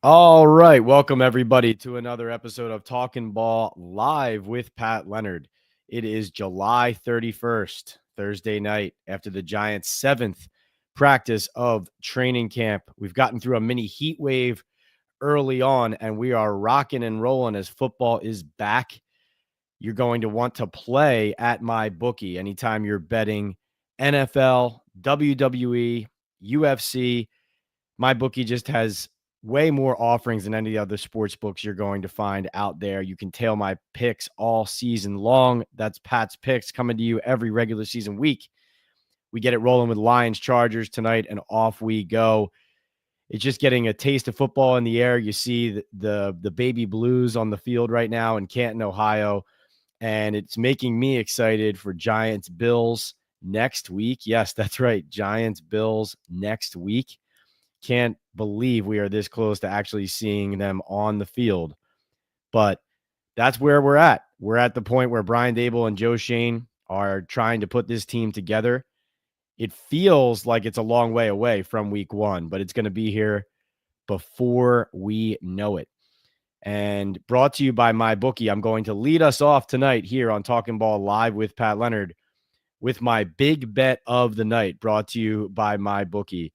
All right. Welcome, everybody, to another episode of Talkin Ball live with Pat Leonard. It is July 31st, Thursday night, after the Giants' seventh practice of training camp. We've gotten through a mini heat wave early on, and we are rocking and rolling as football is back. You're going to want to play at my bookie anytime you're betting NFL, WWE, UFC. My bookie just has way more offerings than any other sports books you're going to find out there. You can tail my picks all season long. That's Pat's picks coming to you every regular season week. We get it rolling with Lions Chargers tonight, and off we go. It's just getting a taste of football in the air. You see the baby blues on the field right now in Canton, Ohio, and it's making me excited for Giants Bills next week. Yes, that's right. Giants Bills next week. Can't believe we are this close to actually seeing them on the field. But that's where we're at. We're at the point where Brian Daboll and Joe Schoen are trying to put this team together. It feels like it's a long way away from week one, but it's going to be here before we know it. And brought to you by MyBookie, I'm going to lead us off tonight here on Talkin Ball Live with Pat Leonard with my big bet of the night, brought to you by MyBookie.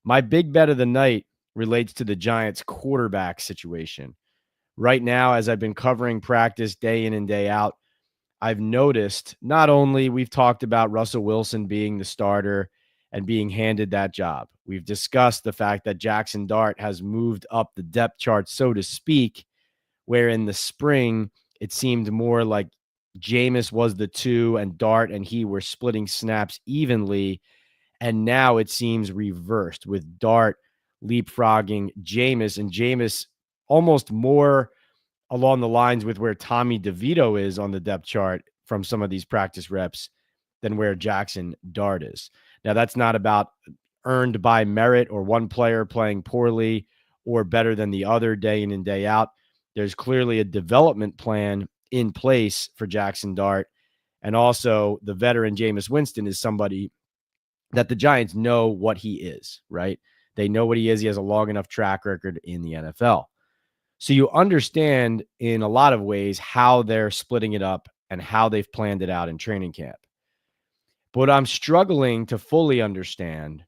My big bet of the night relates to the Giants quarterback situation. Right now, as I've been covering practice day in and day out, I've noticed not only we've talked about Russell Wilson being the starter and being handed that job. We've discussed the fact that Jackson Dart has moved up the depth chart, so to speak, where in the spring it seemed more like Jameis was the two and Dart and he were splitting snaps evenly. And now it seems reversed with Dart leapfrogging Jameis, and Jameis almost more along the lines with where Tommy DeVito is on the depth chart from some of these practice reps than where Jackson Dart is. Now, that's not about earned by merit or one player playing poorly or better than the other day in and day out. There's clearly a development plan in place for Jackson Dart. And also the veteran Jameis Winston is somebody that the Giants know what he is, right? They know what he is. He has a long enough track record in the NFL. So you understand in a lot of ways how they're splitting it up and how they've planned it out in training camp. But what I'm struggling to fully understand,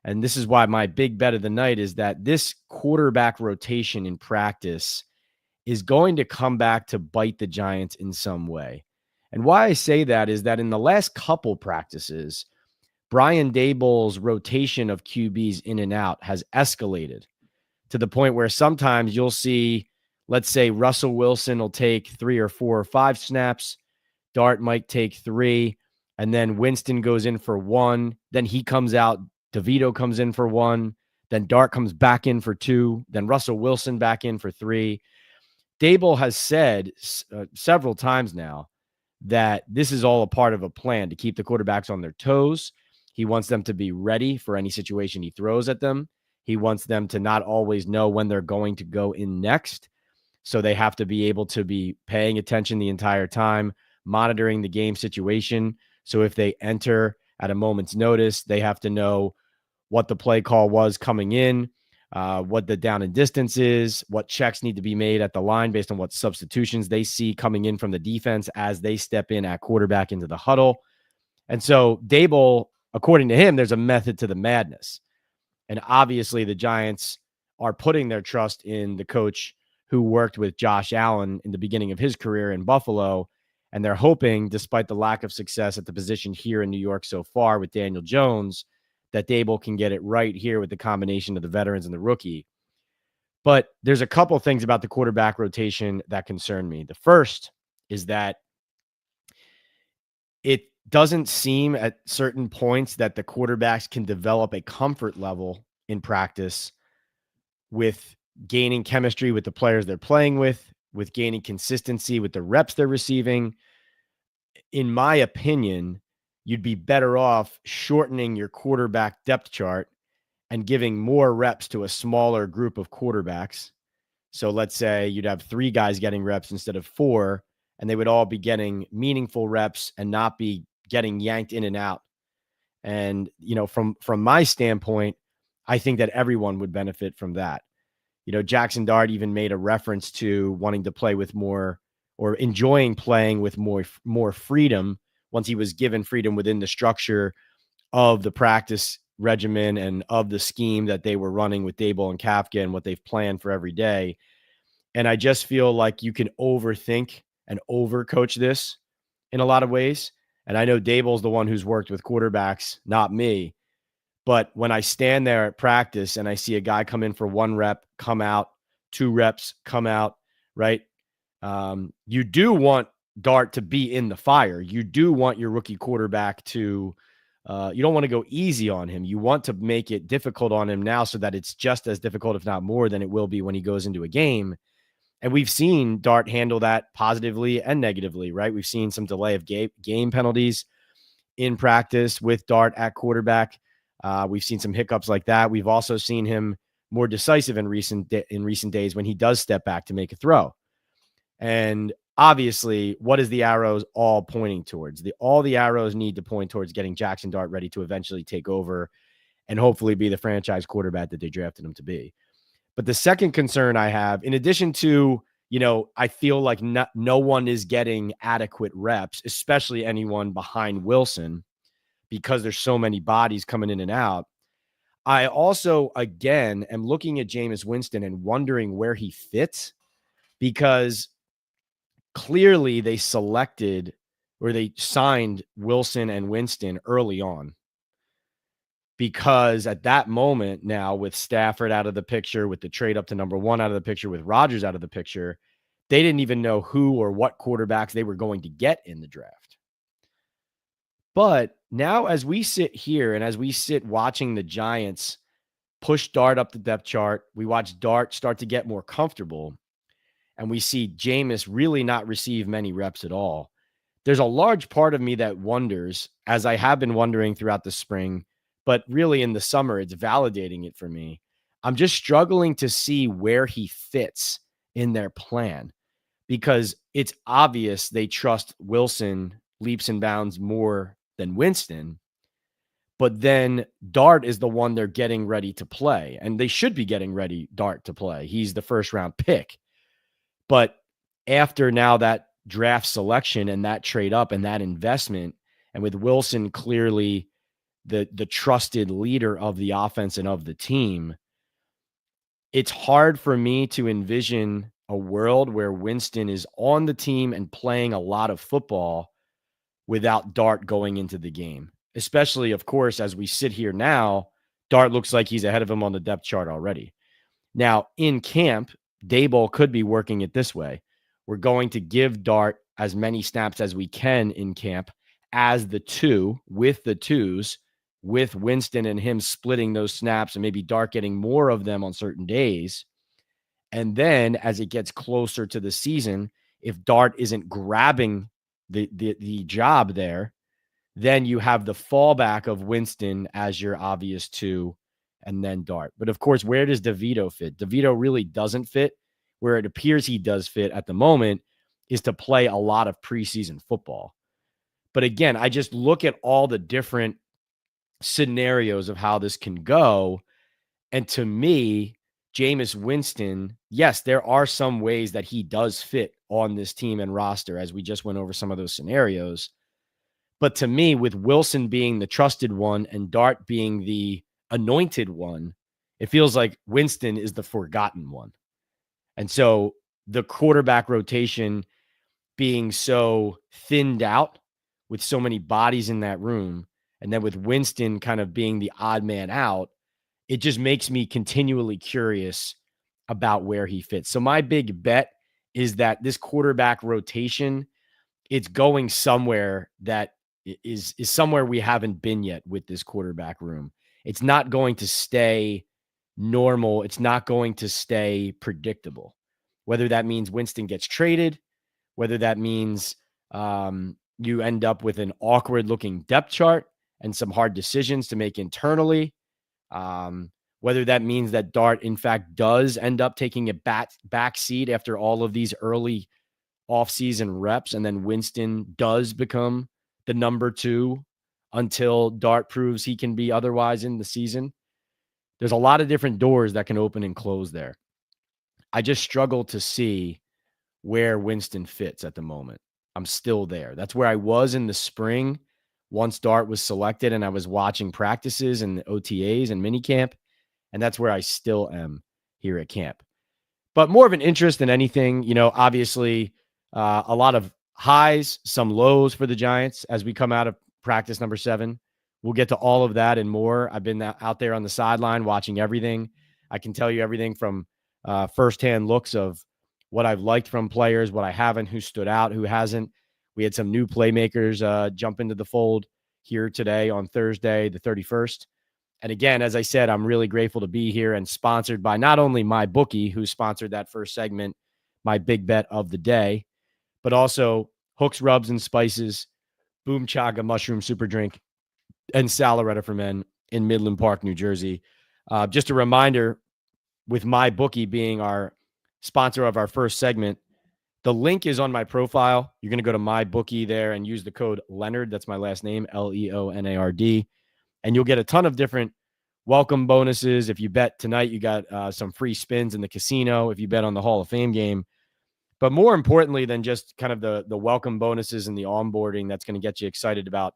and this is why my big bet of the night, is that this quarterback rotation in practice is going to come back to bite the Giants in some way. And why I say that is that in the last couple practices, Brian Daboll's rotation of QBs in and out has escalated to the point where sometimes you'll see, let's say Russell Wilson will take 3 or 4 or 5 snaps. Dart might take 3, and then Winston goes in for 1. Then he comes out. DeVito comes in for 1. Then Dart comes back in for 2. Then Russell Wilson back in for 3. Daboll has said several times now that this is all a part of a plan to keep the quarterbacks on their toes. He wants them to be ready for any situation he throws at them. He wants them to not always know when they're going to go in next. So they have to be able to be paying attention the entire time, monitoring the game situation. So if they enter at a moment's notice, they have to know what the play call was coming in, what the down and distance is, what checks need to be made at the line based on what substitutions they see coming in from the defense as they step in at quarterback into the huddle. And so Daboll, according to him, there's a method to the madness. And obviously the Giants are putting their trust in the coach who worked with Josh Allen in the beginning of his career in Buffalo. And they're hoping, despite the lack of success at the position here in New York so far with Daniel Jones, that Daboll can get it right here with the combination of the veterans and the rookie. But there's a couple things about the quarterback rotation that concern me. The first is that it doesn't seem at certain points that the quarterbacks can develop a comfort level in practice with gaining chemistry with the players they're playing with gaining consistency with the reps they're receiving. In my opinion, you'd be better off shortening your quarterback depth chart and giving more reps to a smaller group of quarterbacks. So let's say you'd have 3 guys getting reps instead of 4, and they would all be getting meaningful reps and not be getting yanked in and out. And, from my standpoint, I think that everyone would benefit from that. Jackson Dart even made a reference to wanting to play with more, or enjoying playing with more freedom once he was given freedom within the structure of the practice regimen and of the scheme that they were running with Daboll and Kafka and what they've planned for every day. And I just feel like you can overthink and overcoach this in a lot of ways. And I know Daboll's the one who's worked with quarterbacks, not me. But when I stand there at practice and I see a guy come in for 1 rep, come out, 2 reps, come out, right? You do want Dart to be in the fire. You do want your rookie quarterback to, you don't want to go easy on him. You want to make it difficult on him now so that it's just as difficult, if not more, than it will be when he goes into a game. And we've seen Dart handle that positively and negatively, right? We've seen some delay of game penalties in practice with Dart at quarterback. We've seen some hiccups like that. We've also seen him more decisive in recent days when he does step back to make a throw. And obviously, what is the arrows all pointing towards? All the arrows need to point towards getting Jackson Dart ready to eventually take over and hopefully be the franchise quarterback that they drafted him to be. But the second concern I have, in addition to, I feel like no one is getting adequate reps, especially anyone behind Wilson, because there's so many bodies coming in and out. I also, again, am looking at Jameis Winston and wondering where he fits, because clearly they selected, or they signed Wilson and Winston early on. Because at that moment now, with Stafford out of the picture, with the trade up to number 1 out of the picture, with Rodgers out of the picture, they didn't even know who or what quarterbacks they were going to get in the draft. But now, as we sit here and as we sit watching the Giants push Dart up the depth chart, we watch Dart start to get more comfortable, and we see Jameis really not receive many reps at all. There's a large part of me that wonders, as I have been wondering throughout the spring, but really in the summer, it's validating it for me. I'm just struggling to see where he fits in their plan, because it's obvious they trust Wilson leaps and bounds more than Winston. But then Dart is the one they're getting ready to play, and they should be getting ready Dart to play. He's the first round pick. But after now that draft selection and that trade up and that investment, and with Wilson clearly the trusted leader of the offense and of the team, it's hard for me to envision a world where Winston is on the team and playing a lot of football without Dart going into the game. Especially, of course, as we sit here now, Dart looks like he's ahead of him on the depth chart already. Now, in camp, Daboll could be working it this way. We're going to give Dart as many snaps as we can in camp as the 2 with the 2s, with Winston and him splitting those snaps and maybe Dart getting more of them on certain days. And then as it gets closer to the season, if Dart isn't grabbing the job there, then you have the fallback of Winston as your obvious 2 and then Dart. But of course, where does DeVito fit? DeVito really doesn't fit. Where it appears he does fit at the moment is to play a lot of preseason football. But again, I just look at all the different scenarios of how this can go. And to me, Jameis Winston, yes, there are some ways that he does fit on this team and roster, as we just went over some of those scenarios. But to me, with Wilson being the trusted one and Dart being the anointed one, it feels like Winston is the forgotten one. And so the quarterback rotation being so thinned out with so many bodies in that room, and then with Winston kind of being the odd man out, it just makes me continually curious about where he fits. So my big bet is that this quarterback rotation, it's going somewhere that is somewhere we haven't been yet with this quarterback room. It's not going to stay normal. It's not going to stay predictable. Whether that means Winston gets traded, whether that means you end up with an awkward looking depth chart and some hard decisions to make internally, whether that means that Dart, in fact, does end up taking a back seat after all of these early offseason reps, and then Winston does become the number 2 until Dart proves he can be otherwise in the season. There's a lot of different doors that can open and close there. I just struggle to see where Winston fits at the moment. I'm still there. That's where I was in the spring once Dart was selected and I was watching practices and OTAs and minicamp. And that's where I still am here at camp. But more of an interest than anything, obviously a lot of highs, some lows for the Giants as we come out of practice number 7. We'll get to all of that and more. I've been out there on the sideline watching everything. I can tell you everything from firsthand looks of what I've liked from players, what I haven't, who stood out, who hasn't. We had some new playmakers jump into the fold here today on Thursday, the 31st. And again, as I said, I'm really grateful to be here and sponsored by not only my bookie, who sponsored that first segment, my big bet of the day, but also Hooks, Rubs, and Spices, Boom Chaga Mushroom Super Drink, and Salaretta for Men in Midland Park, New Jersey. Just a reminder, with my bookie being our sponsor of our first segment, the link is on my profile. You're going to go to my bookie there and use the code Leonard. That's my last name, Leonard. And you'll get a ton of different welcome bonuses. If you bet tonight, you got some free spins in the casino if you bet on the Hall of Fame game. But more importantly than just kind of the welcome bonuses and the onboarding that's going to get you excited about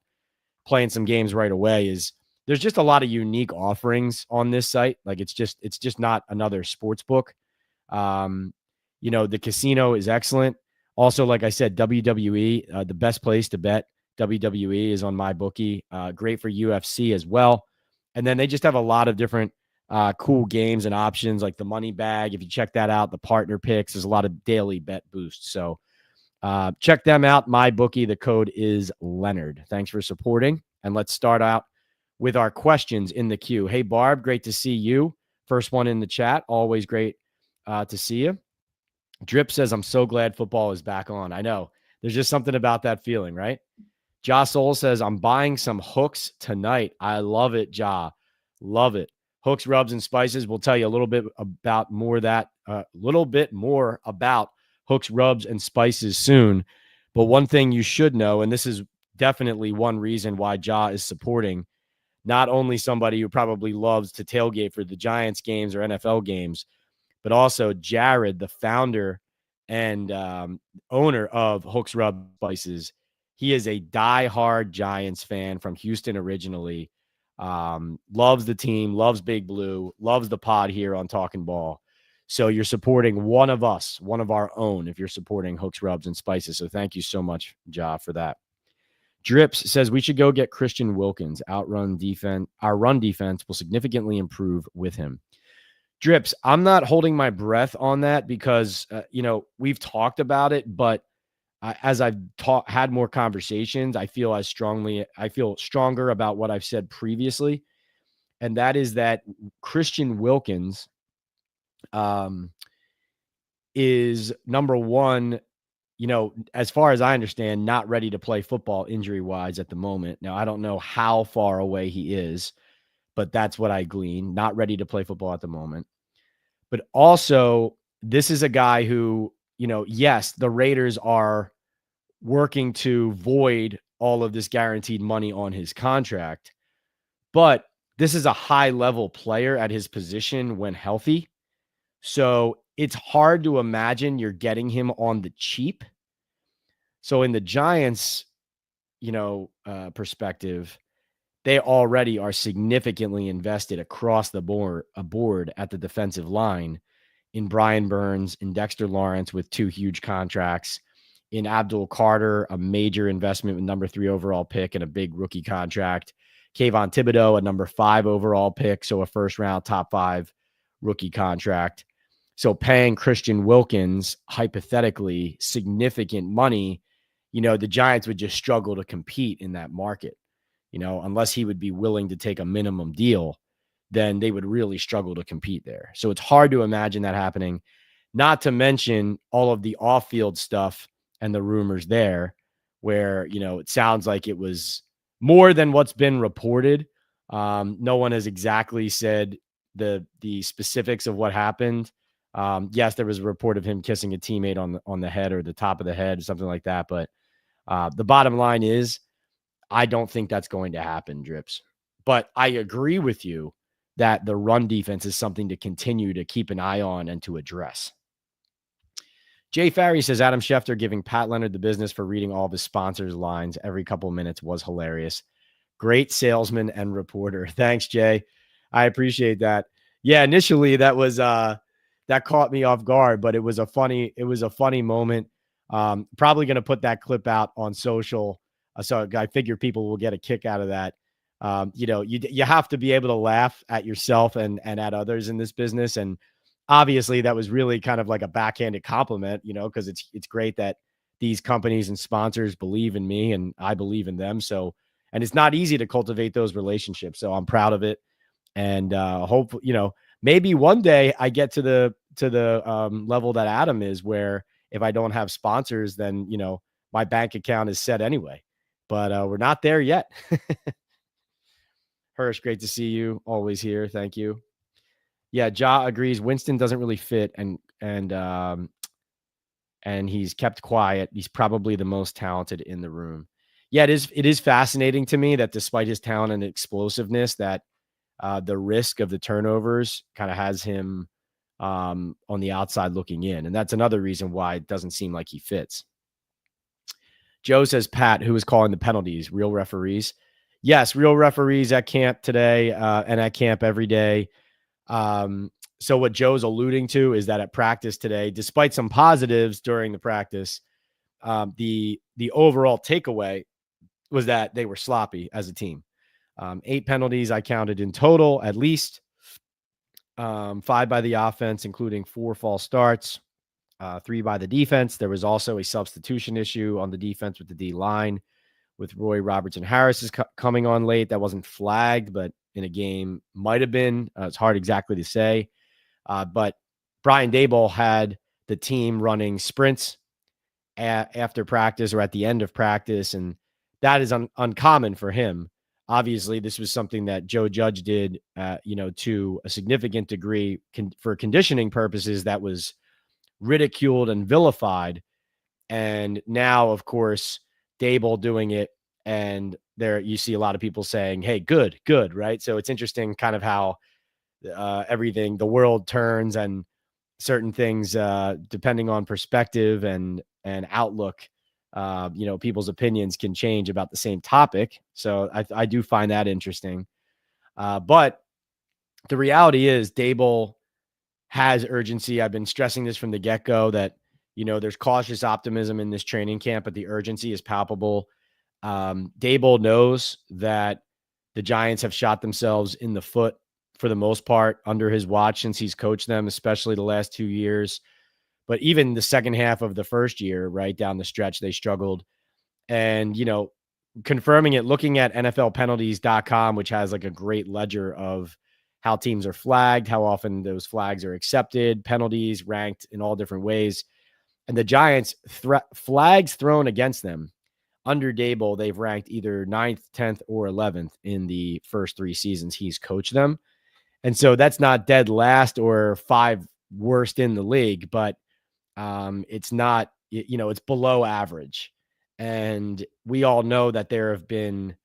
playing some games right away is there's just a lot of unique offerings on this site. Like it's just not another sports book. The casino is excellent. Also, like I said, WWE, the best place to bet WWE is on my bookie. Great for UFC as well. And then they just have a lot of different cool games and options like the money bag. If you check that out, the partner picks, there's a lot of daily bet boosts. So check them out. My bookie, the code is Leonard. Thanks for supporting. And let's start out with our questions in the queue. Hey, Barb, great to see you. First one in the chat. Always great to see you. Drip says, I'm so glad football is back on. I know. There's just something about that feeling, right? Ja Soul says, I'm buying some hooks tonight. I love it, Ja. Love it. Hooks, Rubs, and Spices. We'll tell you a little bit about Hooks, Rubs, and Spices soon. But one thing you should know, and this is definitely one reason why Ja is supporting not only somebody who probably loves to tailgate for the Giants games or NFL games, but also Jared, the founder and owner of Hooks, Rubs, Spices. He is a diehard Giants fan from Houston originally. Loves the team, loves Big Blue, loves the pod here on Talkin Ball. So you're supporting one of us, one of our own, if you're supporting Hooks, Rubs, and Spices. So thank you so much, Ja, for that. Drips says we should go get Christian Wilkins. Our run defense will significantly improve with him. Drips, I'm not holding my breath on that because, we've talked about it, but as I've had more conversations, I feel stronger about what I've said previously. And that is that Christian Wilkins is number one, as far as I understand, not ready to play football injury wise at the moment. Now, I don't know how far away he is, but that's what I glean. Not ready to play football at the moment. But also, this is a guy who, yes, the Raiders are working to void all of this guaranteed money on his contract, but this is a high-level player at his position when healthy. So it's hard to imagine you're getting him on the cheap. So in the Giants, perspective, they already are significantly invested across the board at the defensive line in Brian Burns, in Dexter Lawrence with 2 huge contracts, in Abdul Carter, a major investment with number 3 overall pick and a big rookie contract, Kayvon Thibodeau, a number 5 overall pick, so a first round top 5 rookie contract. So paying Christian Wilkins, hypothetically, significant money, the Giants would just struggle to compete in that market. Unless he would be willing to take a minimum deal, then they would really struggle to compete there. So it's hard to imagine that happening, not to mention all of the off-field stuff and the rumors there where, it sounds like it was more than what's been reported. No one has exactly said the specifics of what happened. Yes, there was a report of him kissing a teammate on the head or the top of the head, something like that. But the bottom line is, I don't think that's going to happen, Drips. But I agree with you that the run defense is something to continue to keep an eye on and to address. Jay Farry says Adam Schefter giving Pat Leonard the business for reading all of his sponsors' lines every couple of minutes was hilarious. Great salesman and reporter. Thanks, Jay. I appreciate that. Yeah, initially that was that caught me off guard, but it was a funny moment. Probably going to put that clip out on social, so I figure people will get a kick out of that. You have to be able to laugh at yourself and at others in this business, and obviously that was really kind of like a backhanded compliment, because it's great that these companies and sponsors believe in me and I believe in them. So, and it's not easy to cultivate those relationships. So I'm proud of it. And hope, maybe one day I get to the level that Adam is, where if I don't have sponsors, then, my bank account is set anyway, but we're not there yet. Hirsch, great to see you. Always here. Thank you. Yeah, Ja agrees. Winston doesn't really fit, and he's kept quiet. He's probably the most talented in the room. Yeah, it is fascinating to me that despite his talent and explosiveness, that the risk of the turnovers kind of has him on the outside looking in, and that's another reason why it doesn't seem like he fits. Joe says, Pat, who is calling the penalties? Real referees? Yes, real referees at camp today and at camp every day. So what Joe's alluding to is that at practice today, despite some positives during the practice, the overall takeaway was that they were sloppy as a team. 8 penalties I counted in total, at least 5 by the offense, including 4 false starts, 3 by the defense. There was also a substitution issue on the defense with the D line, with Roy Robertson Harris is coming on late. That wasn't flagged, but in a game might have been. It's hard exactly to say. But Brian Daboll had the team running sprints after practice or at the end of practice, and that is uncommon for him. Obviously, this was something that Joe Judge did, to a significant degree for conditioning purposes. That was ridiculed and vilified. And now, of course, Daboll doing it, and there you see a lot of people saying, hey, good, right? So it's interesting kind of how everything, the world turns, and certain things, depending on perspective and outlook, people's opinions can change about the same topic. So I do find that interesting. But the reality is Daboll has urgency. I've been stressing this from the get-go that, there's cautious optimism in this training camp, but the urgency is palpable. Daboll knows that the Giants have shot themselves in the foot for the most part under his watch since he's coached them, especially the last 2 years. But even the second half of the first year, right down the stretch, they struggled. And, confirming it, looking at NFLpenalties.com, which has like a great ledger of how teams are flagged, how often those flags are accepted, penalties ranked in all different ways. And the Giants, flags thrown against them under Daboll, they've ranked either 9th, 10th, or 11th in the first 3 seasons he's coached them. And so that's not dead last or 5 worst in the league, but it's not, it's below average. And we all know that there have been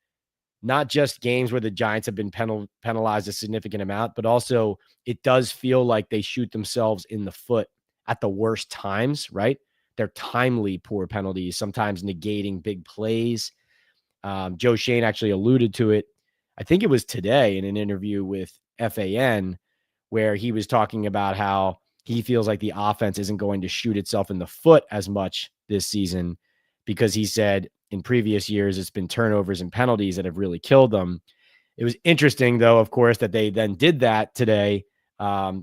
not just games where the Giants have been penalized a significant amount, but also it does feel like they shoot themselves in the foot at the worst times, right? They're timely poor penalties, sometimes negating big plays. Joe Shane actually alluded to it. I think it was today in an interview with FAN, where he was talking about how he feels like the offense isn't going to shoot itself in the foot as much this season, because he said in previous years, it's been turnovers and penalties that have really killed them. It was interesting, though, of course, that they then did that today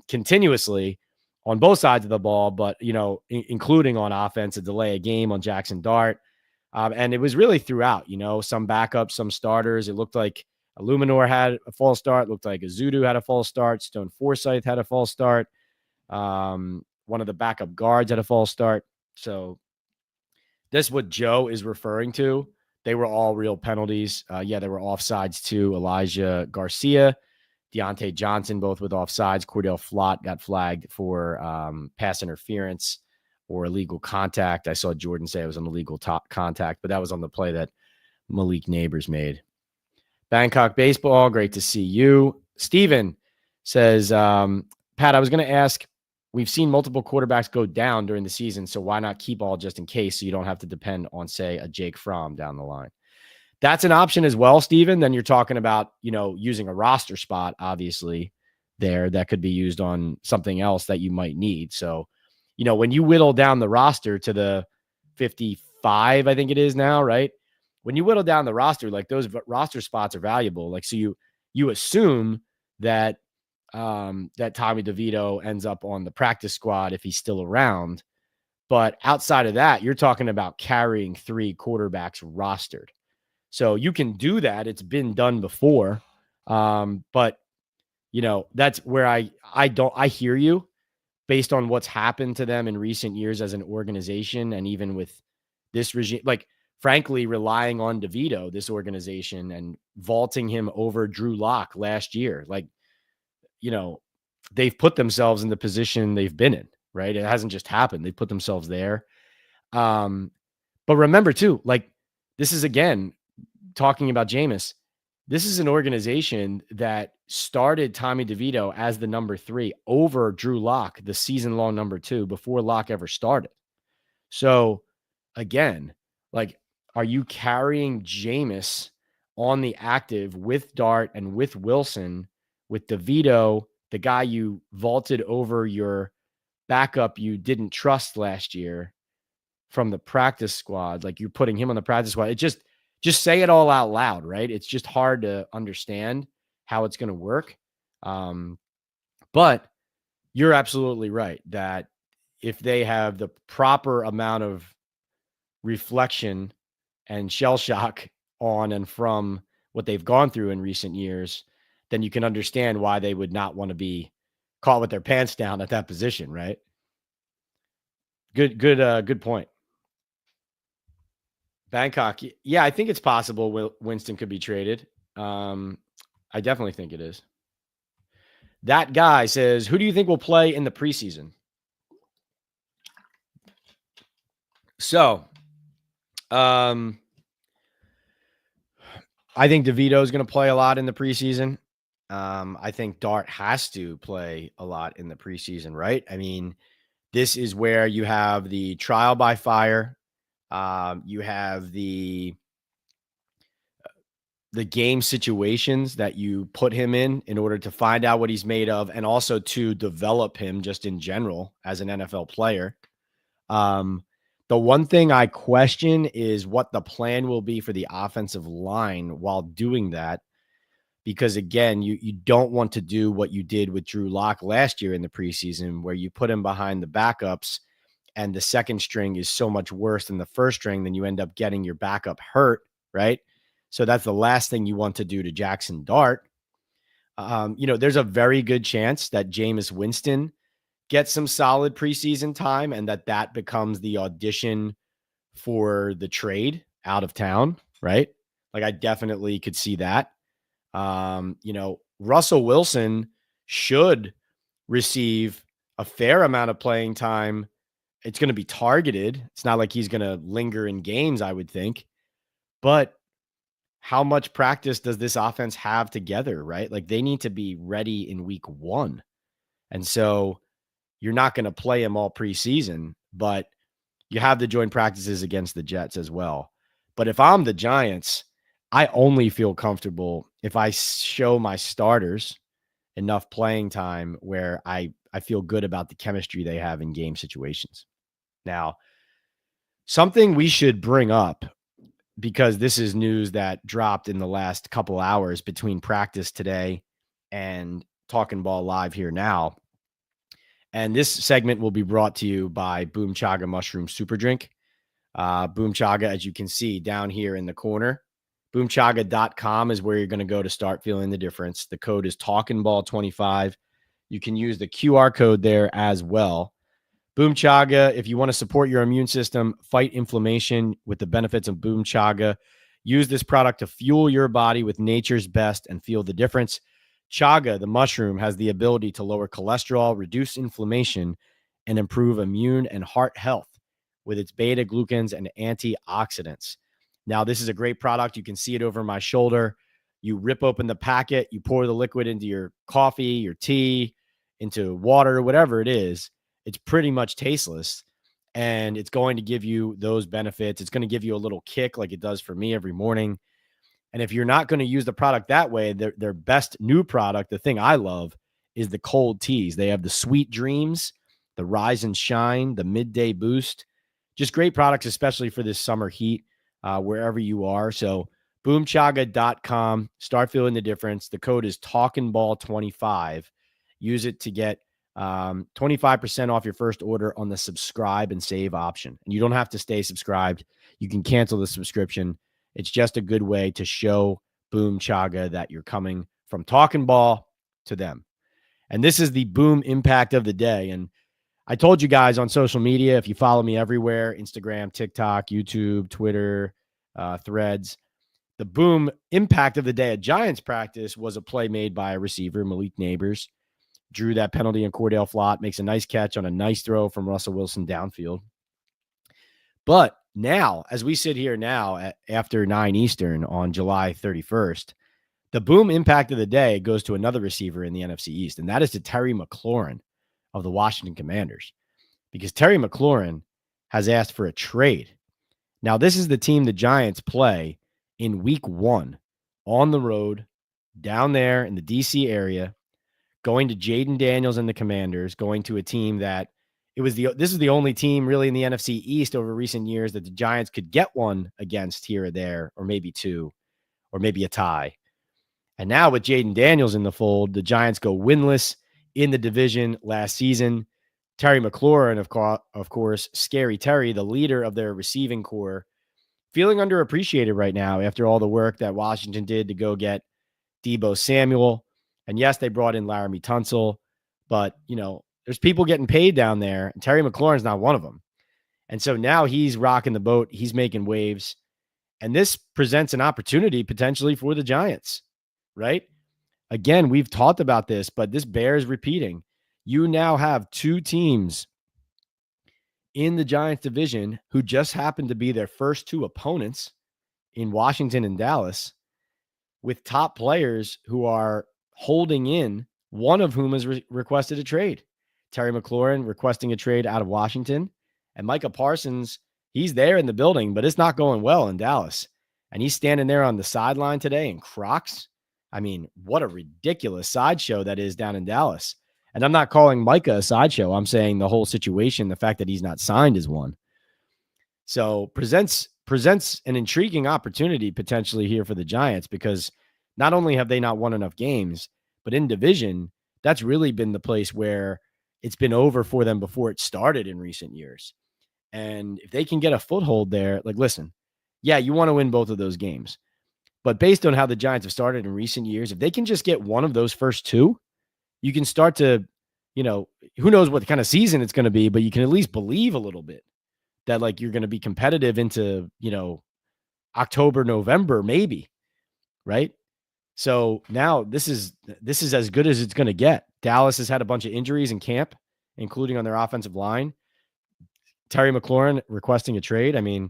continuously on both sides of the ball, but, including on offense, a delay a game on Jackson Dart. And it was really throughout, some backups, some starters. It looked like Illuminor had a false start. It looked like Azudu had a false start. Stone Forsythe had a false start. One of the backup guards had a false start. So this is what Joe is referring to. They were all real penalties. There were offsides too. Elijah Garcia, Deontay Johnson, both with offsides. Cordell Flott got flagged for pass interference or illegal contact. I saw Jordan say it was an illegal contact, but that was on the play that Malik Neighbors made. Bangkok Baseball, great to see you. Steven says, Pat, I was going to ask, we've seen multiple quarterbacks go down during the season. So why not keep all just in case so you don't have to depend on, say, a Jake Fromm down the line? That's an option as well, Steven. Then you're talking about, using a roster spot, obviously, there that could be used on something else that you might need. So, when you whittle down the roster to the 55, I think it is now, right? When you whittle down the roster, like those roster spots are valuable. Like, so you assume that that Tommy DeVito ends up on the practice squad if he's still around. But outside of that, you're talking about carrying 3 quarterbacks rostered. So you can do that. It's been done before. But that's where I hear you based on what's happened to them in recent years as an organization. And even with this regime, like frankly, relying on DeVito, this organization, and vaulting him over Drew Lock last year, like, they've put themselves in the position they've been in, right? It hasn't just happened. They put themselves there. But remember too, like this is again, talking about Jameis, this is an organization that started Tommy DeVito as the number 3 over Drew Lock, the season-long number 2, before Lock ever started. So again, like, are you carrying Jameis on the active with Dart and with Wilson, with DeVito, the guy you vaulted over your backup you didn't trust last year from the practice squad? Like, you're putting him on the practice squad. It just say it all out loud, right? It's just hard to understand how it's going to work. But you're absolutely right that if they have the proper amount of reflection and shell shock on and from what they've gone through in recent years, then you can understand why they would not want to be caught with their pants down at that position, right? Good point. Bangkok. Yeah, I think it's possible Winston could be traded. I definitely think it is. That guy says, who do you think will play in the preseason? So, I think DeVito is going to play a lot in the preseason. I think Dart has to play a lot in the preseason, right? I mean, this is where you have the trial by fire. You have the game situations that you put him in order to find out what he's made of, and also to develop him just in general as an NFL player. The one thing I question is what the plan will be for the offensive line while doing that. Because again, you don't want to do what you did with Drew Lock last year in the preseason, where you put him behind the backups and the second string is so much worse than the first string, then you end up getting your backup hurt, right? So that's the last thing you want to do to Jackson Dart. There's a very good chance that Jameis Winston gets some solid preseason time and that becomes the audition for the trade out of town, right? Like, I definitely could see that. Russell Wilson should receive a fair amount of playing time. It's going to be targeted. It's not like he's going to linger in games, I would think. But how much practice does this offense have together, right? Like, they need to be ready in week 1. And so you're not going to play him all preseason, but you have the joint practices against the Jets as well. But if I'm the Giants, I only feel comfortable if I show my starters enough playing time where I feel good about the chemistry they have in game situations. Now, something we should bring up, because this is news that dropped in the last couple hours between practice today and Talkin Ball Live here now. And this segment will be brought to you by Boom Chaga Mushroom Super Drink. Boom Chaga, as you can see down here in the corner, boomchaga.com is where you're going to go to start feeling the difference. The code is TalkinBall25. You can use the QR code there as well. Boom Chaga, if you want to support your immune system, fight inflammation with the benefits of Boom Chaga, use this product to fuel your body with nature's best and feel the difference. Chaga, the mushroom, has the ability to lower cholesterol, reduce inflammation, and improve immune and heart health with its beta glucans and antioxidants. Now, this is a great product. You can see it over my shoulder. You rip open the packet, you pour the liquid into your coffee, your tea, into water, whatever it is, it's pretty much tasteless, and it's going to give you those benefits. It's going to give you a little kick like it does for me every morning. And if you're not going to use the product that way, their best new product, the thing I love, is the cold teas. They have the Sweet Dreams, the Rise and Shine, the Midday Boost. Just great products, especially for this summer heat, wherever you are. So boomchaga.com. Start feeling the difference. The code is TalkinBall25. Use it to get 25% off your first order on the subscribe and save option. And you don't have to stay subscribed. You can cancel the subscription. It's just a good way to show Boom Chaga that you're coming from Talkin Ball to them. And this is the Boom Impact of the day. And I told you guys on social media, if you follow me everywhere, Instagram, TikTok, YouTube, Twitter, Threads, the Boom Impact of the day at Giants practice was a play made by a receiver, Malik Neighbors. Drew that penalty in Cordell Flott, makes a nice catch on a nice throw from Russell Wilson downfield. But now, as we sit here now after 9 Eastern on July 31st, the Boom Impact of the day goes to another receiver in the NFC East, and that is to Terry McLaurin of the Washington Commanders, because Terry McLaurin has asked for a trade. Now, this is the team the Giants play in week 1 on the road down there in the D.C. area, going to Jaden Daniels and the Commanders, going to a team that this is the only team really in the NFC East over recent years that the Giants could get one against here or there, or maybe two, or maybe a tie. And now with Jaden Daniels in the fold, the Giants go winless in the division last season. Terry McLaurin, of course, Scary Terry, the leader of their receiving core, feeling underappreciated right now after all the work that Washington did to go get Deebo Samuel. And yes, they brought in Laramie Tunsil, but, there's people getting paid down there, and Terry McLaurin's not one of them. And so now he's rocking the boat. He's making waves. And this presents an opportunity potentially for the Giants, right? Again, we've talked about this, but this bears repeating. You now have 2 teams in the Giants division who just happen to be their first 2 opponents in Washington and Dallas, with top players who are holding in, one of whom has requested a trade. Terry McLaurin requesting a trade out of Washington, and Micah Parsons, he's there in the building, but it's not going well in Dallas. And he's standing there on the sideline today in Crocs. I mean, what a ridiculous sideshow that is down in Dallas. And I'm not calling Micah a sideshow. I'm saying the whole situation, the fact that he's not signed is one. So presents an intriguing opportunity potentially here for the Giants, because not only have they not won enough games, but in division, that's really been the place where it's been over for them before it started in recent years. And if they can get a foothold there, listen, yeah, you want to win both of those games. But based on how the Giants have started in recent years, if they can just get one of those first 2, you can start to, who knows what kind of season it's going to be, but you can at least believe a little bit that you're going to be competitive into, October, November, maybe. Right. So now this is as good as it's going to get. Dallas has had a bunch of injuries in camp, including on their offensive line. Terry McLaurin requesting a trade. I mean,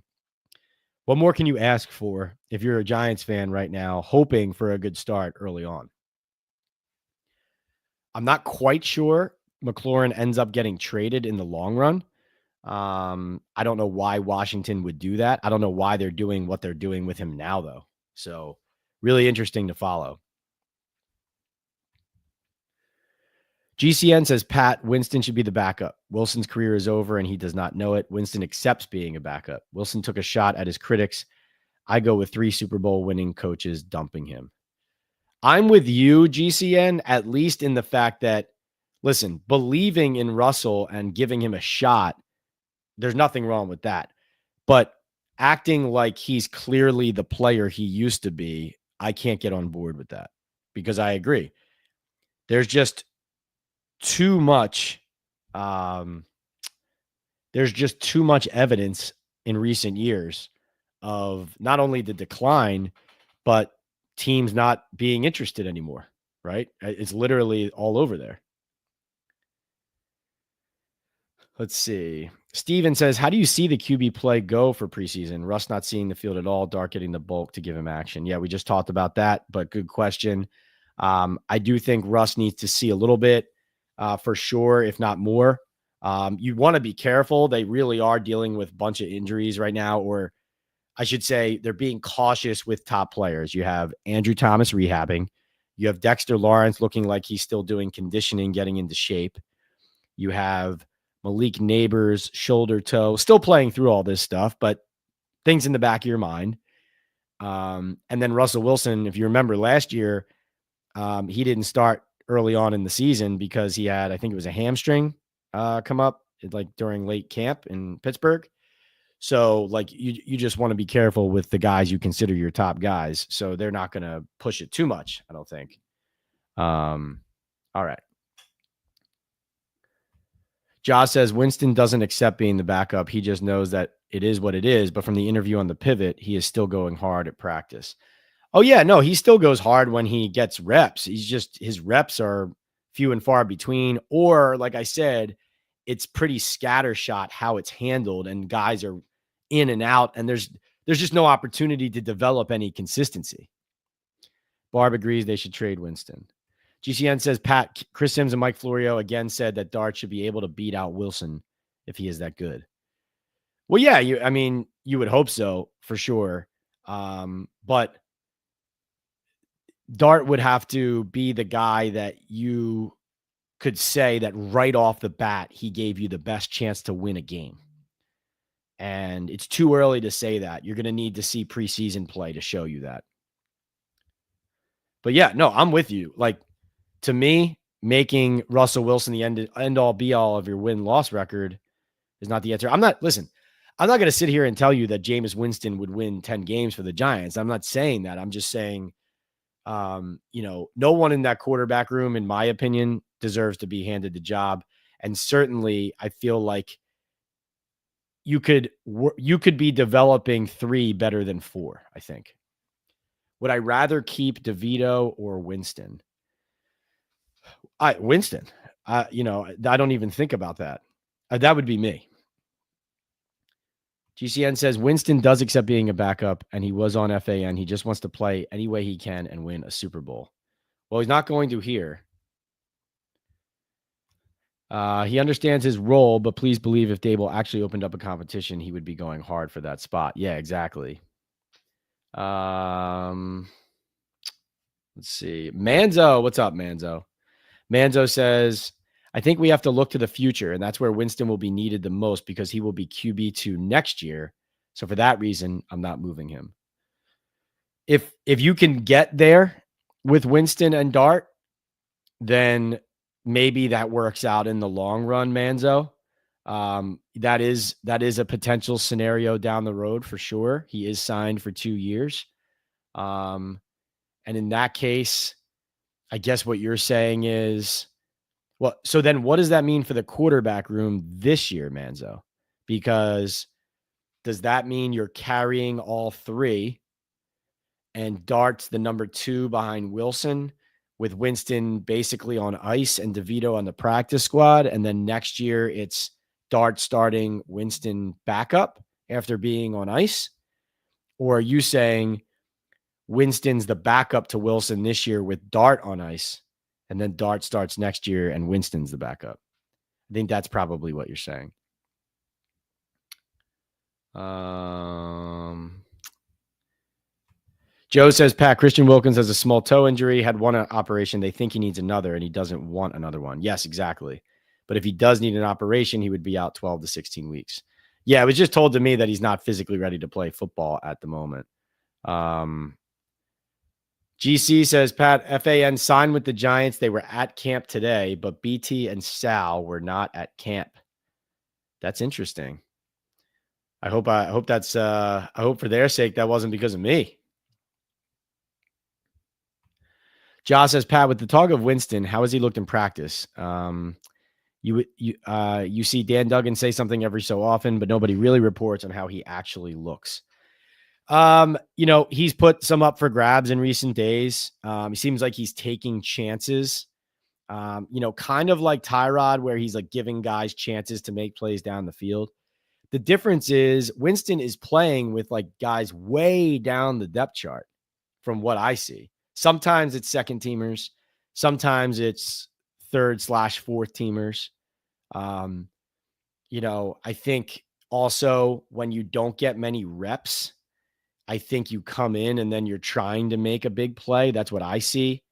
what more can you ask for if you're a Giants fan right now, hoping for a good start early on? I'm not quite sure McLaurin ends up getting traded in the long run. I don't know why Washington would do that. I don't know why they're doing what they're doing with him now, though. So really interesting to follow. GCN says Pat, Winston should be the backup. Wilson's career is over and he does not know it. Winston accepts being a backup. Wilson took a shot at his critics. I go with 3 Super Bowl winning coaches dumping him. I'm with you, GCN, at least in the fact that, listen, believing in Russell and giving him a shot, there's nothing wrong with that. But acting like he's clearly the player he used to be, I can't get on board with that, because I agree. There's just too much. There's just too much evidence in recent years of not only the decline, but teams not being interested anymore, right? It's literally all over there. Let's see. Steven says, how do you see the QB play go for preseason? Russ not seeing the field at all, Dark getting the bulk to give him action. Yeah, we just talked about that, but good question. I do think Russ needs to see a little bit for sure, if not more, You want to be careful. They really are dealing with a bunch of injuries right now, or I should say they're being cautious with top players. You have Andrew Thomas rehabbing. You have Dexter Lawrence looking like he's still doing conditioning, getting into shape. You have Malik Neighbors, shoulder toe, still playing through all this stuff, but things in the back of your mind. And then Russell Wilson, if you remember last year, he didn't start early on in the season because he had, I think it was a hamstring come up like during late camp in Pittsburgh. So like you just want to be careful with the guys you consider your top guys. So they're not going to push it too much, I don't think. All right. Josh says Winston doesn't accept being the backup. He just knows that it is what it is. But from the interview on the pivot, he is still going hard at practice. Oh, yeah, no, he still goes hard when he gets reps. His reps are few and far between. Or, like I said, it's pretty scattershot how it's handled, and guys are in and out, and there's just no opportunity to develop any consistency. Barb agrees they should trade Winston. GCN says, Pat, Chris Sims and Mike Florio again said that Dart should be able to beat out Wilson if he is that good. Well, yeah, you would hope so for sure. But Dart would have to be the guy that you could say that right off the bat, he gave you the best chance to win a game. And it's too early to say that. You're going to need to see preseason play to show you that. But yeah, no, I'm with you. Like, to me, making Russell Wilson the end all be all of your win-loss record is not the answer. I'm not going to sit here and tell you that Jameis Winston would win 10 games for the Giants. I'm not saying that. I'm just saying, no one in that quarterback room, in my opinion, deserves to be handed the job. And certainly I feel like you could be developing 3 better than 4, I think. Would I rather keep DeVito or Winston? Winston. I don't even think about that. That would be me. GCN says Winston does accept being a backup, and he was on FAN. He just wants to play any way he can and win a Super Bowl. Well, he's not going to here. He understands his role, but please believe if Daboll actually opened up a competition, he would be going hard for that spot. Yeah, exactly. Let's see. Manzo, what's up, Manzo? Manzo says, I think we have to look to the future, and that's where Winston will be needed the most because he will be QB2 next year. So for that reason, I'm not moving him. If you can get there with Winston and Dart, then maybe that works out in the long run, Manzo. That is a potential scenario down the road for sure. He is signed for 2 years. And in that case, I guess what you're saying is, well, so then what does that mean for the quarterback room this year, Manzo? Because does that mean you're carrying all 3 and Dart's the number 2 behind Wilson with Winston basically on ice and DeVito on the practice squad? And then next year it's Dart starting, Winston backup after being on ice? Or are you saying Winston's the backup to Wilson this year with Dart on ice, and then Dart starts next year and Winston's the backup? I think that's probably what you're saying. Joe says, Pat, Christian Wilkins has a small toe injury, had one operation. They think he needs another, and he doesn't want another one. Yes, exactly. But if he does need an operation, he would be out 12 to 16 weeks. Yeah, it was just told to me that he's not physically ready to play football at the moment. GC says, Pat, FAN signed with the Giants. They were at camp today, but BT and Sal were not at camp. That's interesting. I hope for their sake that wasn't because of me. Josh says, Pat, with the talk of Winston, how has he looked in practice? You see Dan Duggan say something every so often, but nobody really reports on how he actually looks. He's put some up for grabs in recent days. He seems like he's taking chances, kind of like Tyrod, where he's like giving guys chances to make plays down the field. The difference is Winston is playing with like guys way down the depth chart from what I see. Sometimes it's second teamers. Sometimes it's 3rd/4th teamers. I think also when you don't get many reps, I think you come in and then you're trying to make a big play. That's what I see.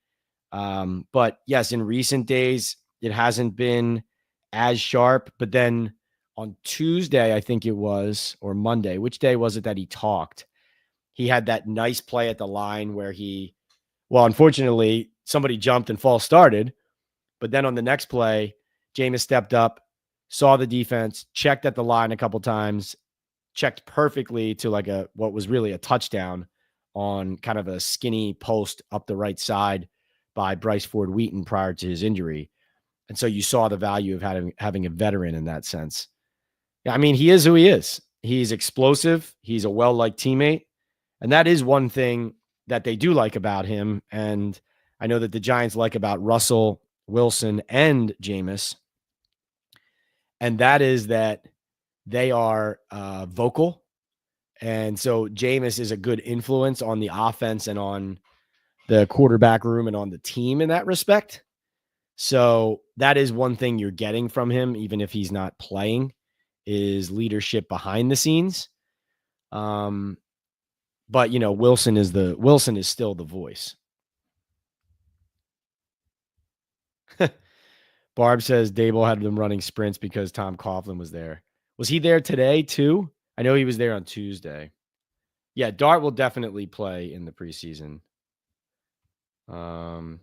But yes, in recent days, it hasn't been as sharp. But then on Tuesday, I think it was, or Monday, which day was it that he talked? He had that nice play at the line where unfortunately, somebody jumped and false started. But then on the next play, Jameis stepped up, saw the defense, checked at the line a couple times, checked perfectly to like what was really a touchdown on kind of a skinny post up the right side by Bryce Ford Wheaton prior to his injury. And so you saw the value of having a veteran in that sense. Yeah, I mean, he is who he is. He's explosive. He's a well-liked teammate. And that is one thing that they do like about him. And I know that the Giants like about Russell Wilson and Jameis. And that is that they are vocal. And so Jameis is a good influence on the offense and on the quarterback room and on the team in that respect. So that is one thing you're getting from him, even if he's not playing, is leadership behind the scenes. But Wilson is still the voice. Barb says Daboll had them running sprints because Tom Coughlin was there. Was he there today too? I know he was there on Tuesday. Yeah, Dart will definitely play in the preseason. I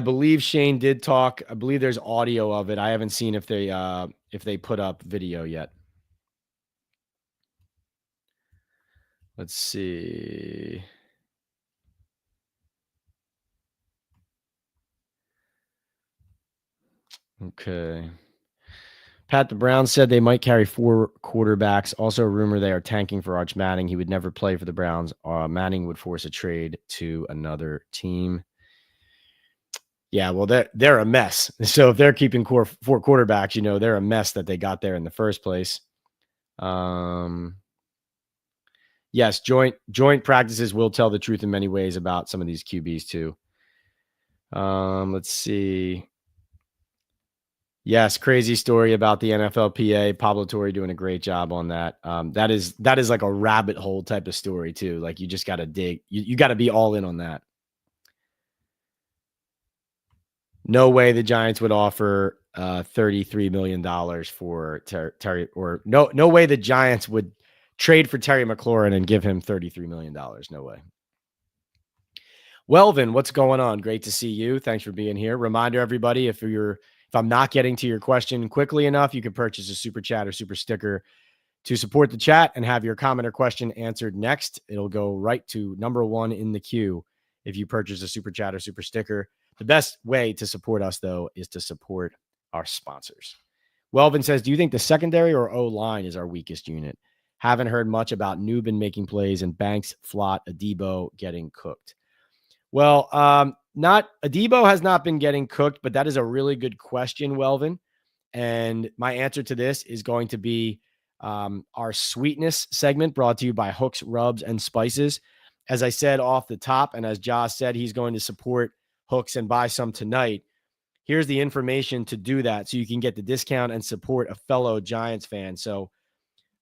believe Shane did talk. I believe there's audio of it. I haven't seen if they put up video yet. Let's see. Okay. Pat, the Browns said they might carry 4 quarterbacks. Also, a rumor they are tanking for Arch Manning. He would never play for the Browns. Manning would force a trade to another team. Yeah, well, they're a mess. So if they're keeping 4 quarterbacks, they're a mess that they got there in the first place. Yes, joint practices will tell the truth in many ways about some of these QBs too. Let's see. Yes, crazy story about the NFLPA. Pablo Torre doing a great job on that. That is like a rabbit hole type of story too. Like you just got to dig. You got to be all in on that. No way the Giants would offer $33 million for Terry, or no way the Giants would trade for Terry McLaurin and give him $33 million. No way. Welvin, what's going on? Great to see you. Thanks for being here. Reminder, everybody, if I'm not getting to your question quickly enough, you can purchase a super chat or super sticker to support the chat and have your comment or question answered next. It'll go right to number 1 in the queue if you purchase a super chat or super sticker. The best way to support us, though, is to support our sponsors. Welvin says, do you think the secondary or O-line is our weakest unit? Haven't heard much about Newbin making plays and Banks, Flott, Adebo getting cooked. Well, Adebo has not been getting cooked, but that is a really good question, Welvin. And my answer to this is going to be our sweetness segment brought to you by Hooks, Rubs, and Spices. As I said off the top, and as Josh said, he's going to support Hooks and buy some tonight. Here's the information to do that so you can get the discount and support a fellow Giants fan. So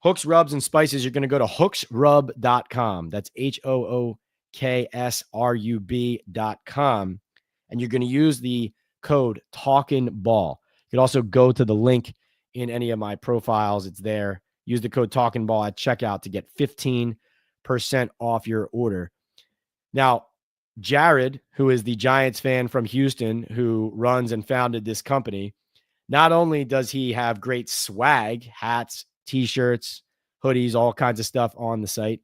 Hooks, Rubs, and Spices, you're going to go to hooksrub.com. That's HOOKSRUB.com. And you're going to use the code Talkin Ball. You can also go to the link in any of my profiles. It's there. Use the code Talkin Ball at checkout to get 15% off your order. Now, Jared, who is the Giants fan from Houston, who runs and founded this company, not only does he have great swag, hats, T-shirts, hoodies, all kinds of stuff on the site.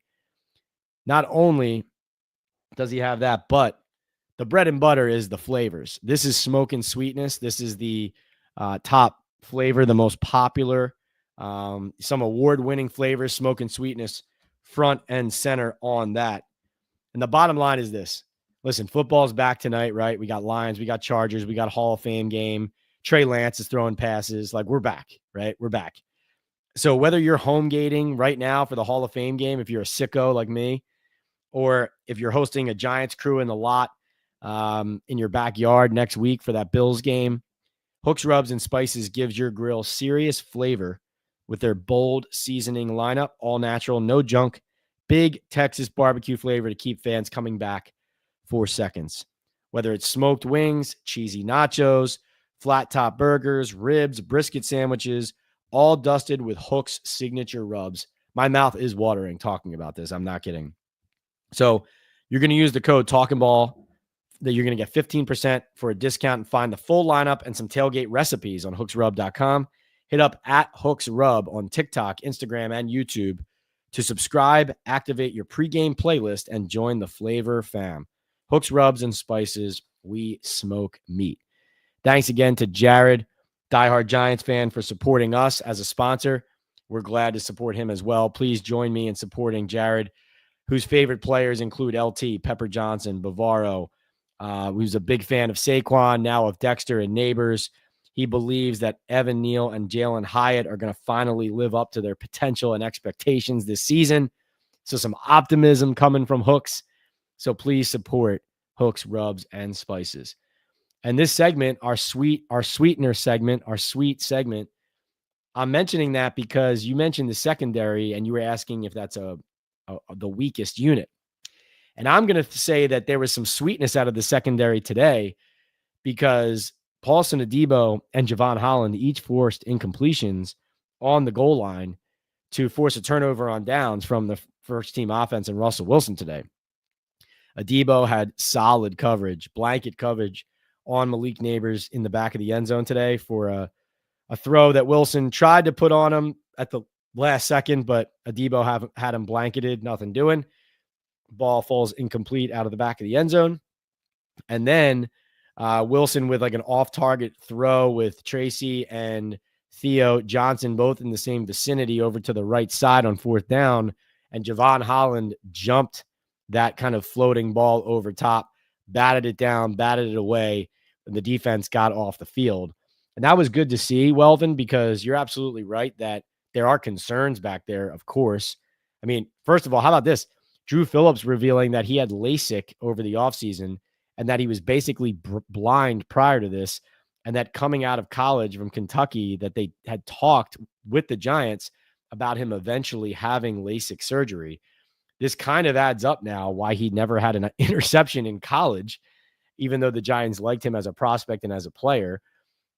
Not only does he have that, but the bread and butter is the flavors. This is smoke and sweetness. This is the top flavor, the most popular, some award-winning flavors, smoke and sweetness, front and center on that. And the bottom line is this. Listen, football's back tonight, right? We got Lions, we got Chargers, we got Hall of Fame game. Trey Lance is throwing passes. Like, we're back, right? We're back. So whether you're home gating right now for the Hall of Fame game, if you're a sicko like me, or if you're hosting a Giants crew in the lot in your backyard next week for that Bills game, Hooks, Rubs, and Spices gives your grill serious flavor with their bold seasoning lineup, all natural, no junk, big Texas barbecue flavor to keep fans coming back for seconds. Whether it's smoked wings, cheesy nachos, flat top burgers, ribs, brisket sandwiches, all dusted with Hooks signature rubs. My mouth is watering talking about this. I'm not kidding. So you're going to use the code Talkin Ball, that you're going to get 15% for a discount, and find the full lineup and some tailgate recipes on hooksrub.com. Hit up at hooksrub on TikTok, Instagram, and YouTube to subscribe, activate your pregame playlist, and join the flavor fam. Hooks, Rubs, and Spices, we smoke meat. Thanks again to Jared, diehard Giants fan, for supporting us as a sponsor. We're glad to support him as well. Please join me in supporting Jared, whose favorite players include LT, Pepper Johnson, Bavaro, who's a big fan of Saquon, now of Dexter and Neighbors. He believes that Evan Neal and Jalen Hyatt are going to finally live up to their potential and expectations this season. So some optimism coming from Hooks. So please support Hooks, Rubs, and Spices. And this segment, our sweetener segment, our sweet segment, I'm mentioning that because you mentioned the secondary and you were asking if that's the weakest unit. And I'm going to say that there was some sweetness out of the secondary today because Paulson Adebo and Javon Holland each forced incompletions on the goal line to force a turnover on downs from the first team offense and Russell Wilson today. Adebo had solid coverage, blanket coverage on Malik Neighbors in the back of the end zone today for a throw that Wilson tried to put on him at the last second, but Adebo had him blanketed, nothing doing. Ball falls incomplete out of the back of the end zone. And then Wilson with like an off-target throw with Tracy and Theo Johnson both in the same vicinity over to the right side on fourth down. And Javon Holland jumped that kind of floating ball over top, batted it down, batted it away, and the defense got off the field. And that was good to see, Welvin, because you're absolutely right that there are concerns back there, of course. I mean, first of all, how about this? Drew Phillips revealing that he had LASIK over the offseason and that he was basically blind prior to this, and that coming out of college from Kentucky that they had talked with the Giants about him eventually having LASIK surgery. This kind of adds up now why he never had an interception in college, even though the Giants liked him as a prospect and as a player.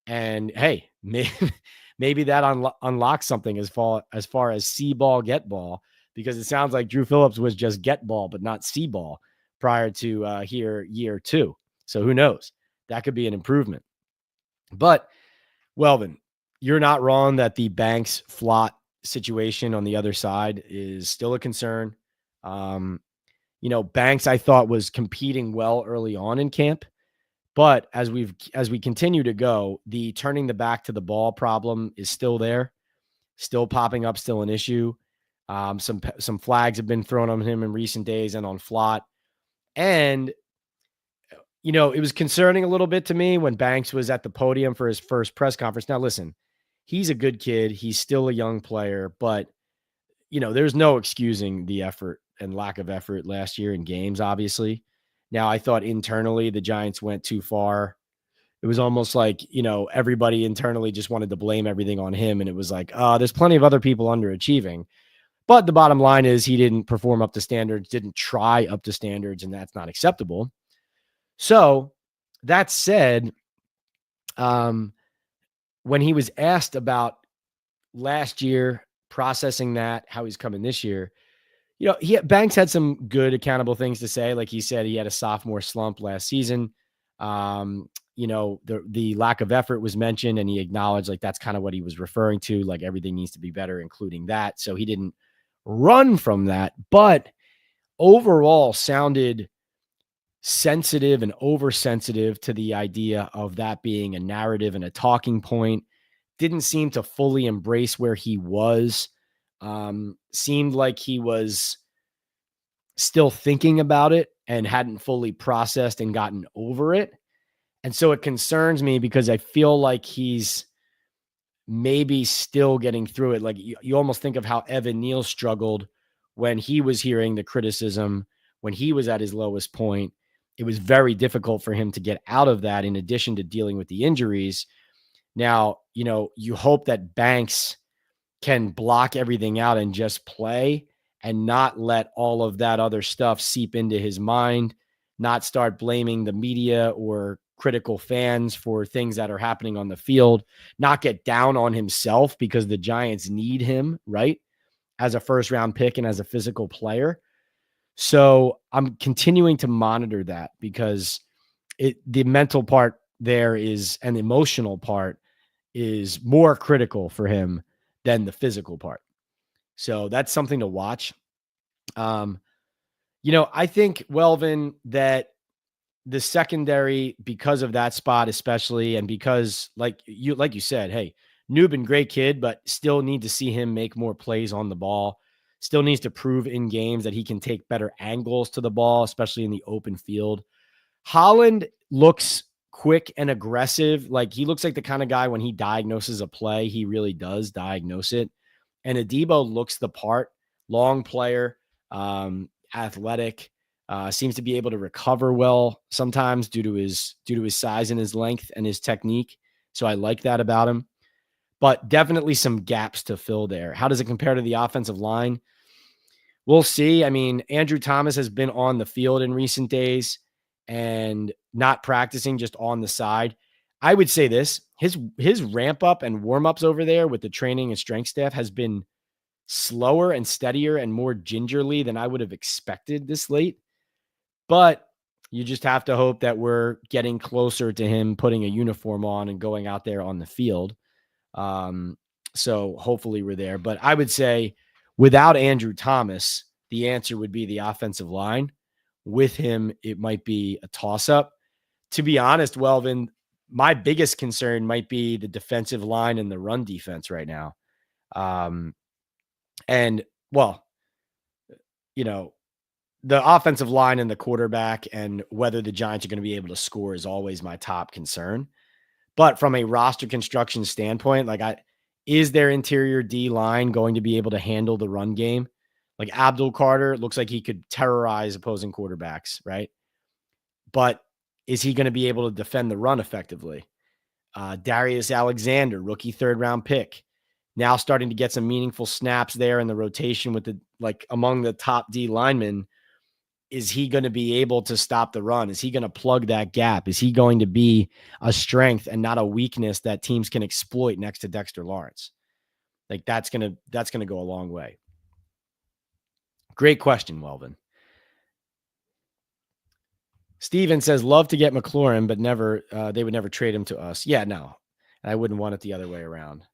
And hey, maybe that unlocks something as far as see ball, get ball, because it sounds like Drew Phillips was just get ball, but not see ball prior to year two. So who knows? That could be an improvement. But Welvin, you're not wrong that the Banks Flott situation on the other side is still a concern. Banks, I thought, was competing well early on in camp, but as we continue to go, the turning the back to the ball problem is still there, still popping up, still an issue. Some flags have been thrown on him in recent days and on Flott. And, it was concerning a little bit to me when Banks was at the podium for his first press conference. Now, listen, he's a good kid. He's still a young player, but, there's no excusing the effort and lack of effort last year in games, obviously. Now, I thought internally the Giants went too far. It was almost like, everybody internally just wanted to blame everything on him. And it was like, there's plenty of other people underachieving. But the bottom line is he didn't perform up to standards, didn't try up to standards, and that's not acceptable. So that said, when he was asked about last year, processing that, how he's coming this year, Banks had some good accountable things to say. Like he said, he had a sophomore slump last season. The lack of effort was mentioned, and he acknowledged like that's kind of what he was referring to. Like everything needs to be better, including that. So he didn't run from that, but overall sounded sensitive and oversensitive to the idea of that being a narrative and a talking point. Didn't seem to fully embrace where he was. Seemed like he was still thinking about it and hadn't fully processed and gotten over it. And so it concerns me because I feel like he's maybe still getting through it. Like you almost think of how Evan Neal struggled when he was hearing the criticism, when he was at his lowest point. It was very difficult for him to get out of that in addition to dealing with the injuries. Now, you hope that Banks can block everything out and just play and not let all of that other stuff seep into his mind, not start blaming the media or critical fans for things that are happening on the field, not get down on himself because the Giants need him, right? As a first round pick and as a physical player. So I'm continuing to monitor that because the mental part there is, and the emotional part is more critical for him than the physical part. So that's something to watch. I think, Welvin, that the secondary, because of that spot especially, and because like you said, hey, Newbin, great kid, but still need to see him make more plays on the ball. Still needs to prove in games that he can take better angles to the ball, especially in the open field. Holland looks quick and aggressive. Like, he looks like the kind of guy when he diagnoses a play, he really does diagnose it. And Adebo looks the part. Long player, athletic, seems to be able to recover well sometimes due to his size and his length and his technique. So I like that about him. But definitely some gaps to fill there. How does it compare to the offensive line? We'll see. I mean, Andrew Thomas has been on the field in recent days and not practicing, just on the side. I would say this, his ramp up and warm ups over there with the training and strength staff has been slower and steadier and more gingerly than I would have expected this late. But you just have to hope that we're getting closer to him putting a uniform on and going out there on the field. So hopefully we're there. But I would say without Andrew Thomas, the answer would be the offensive line. With him, it might be a toss-up. To be honest, Welvin, my biggest concern might be the defensive line and the run defense right now. And, well, the offensive line and the quarterback and whether the Giants are going to be able to score is always my top concern. But from a roster construction standpoint, is their interior D line going to be able to handle the run game? Like, Abdul Carter looks like he could terrorize opposing quarterbacks, right? But is he going to be able to defend the run effectively? Darius Alexander, rookie 3rd-round pick, now starting to get some meaningful snaps there in the rotation with among the top D linemen. Is he going to be able to stop the run? Is he going to plug that gap? Is he going to be a strength and not a weakness that teams can exploit next to Dexter Lawrence? That's going to go a long way. Great question, Welvin. Steven says, love to get McLaurin, but they would never trade him to us. Yeah, no, I wouldn't want it the other way around.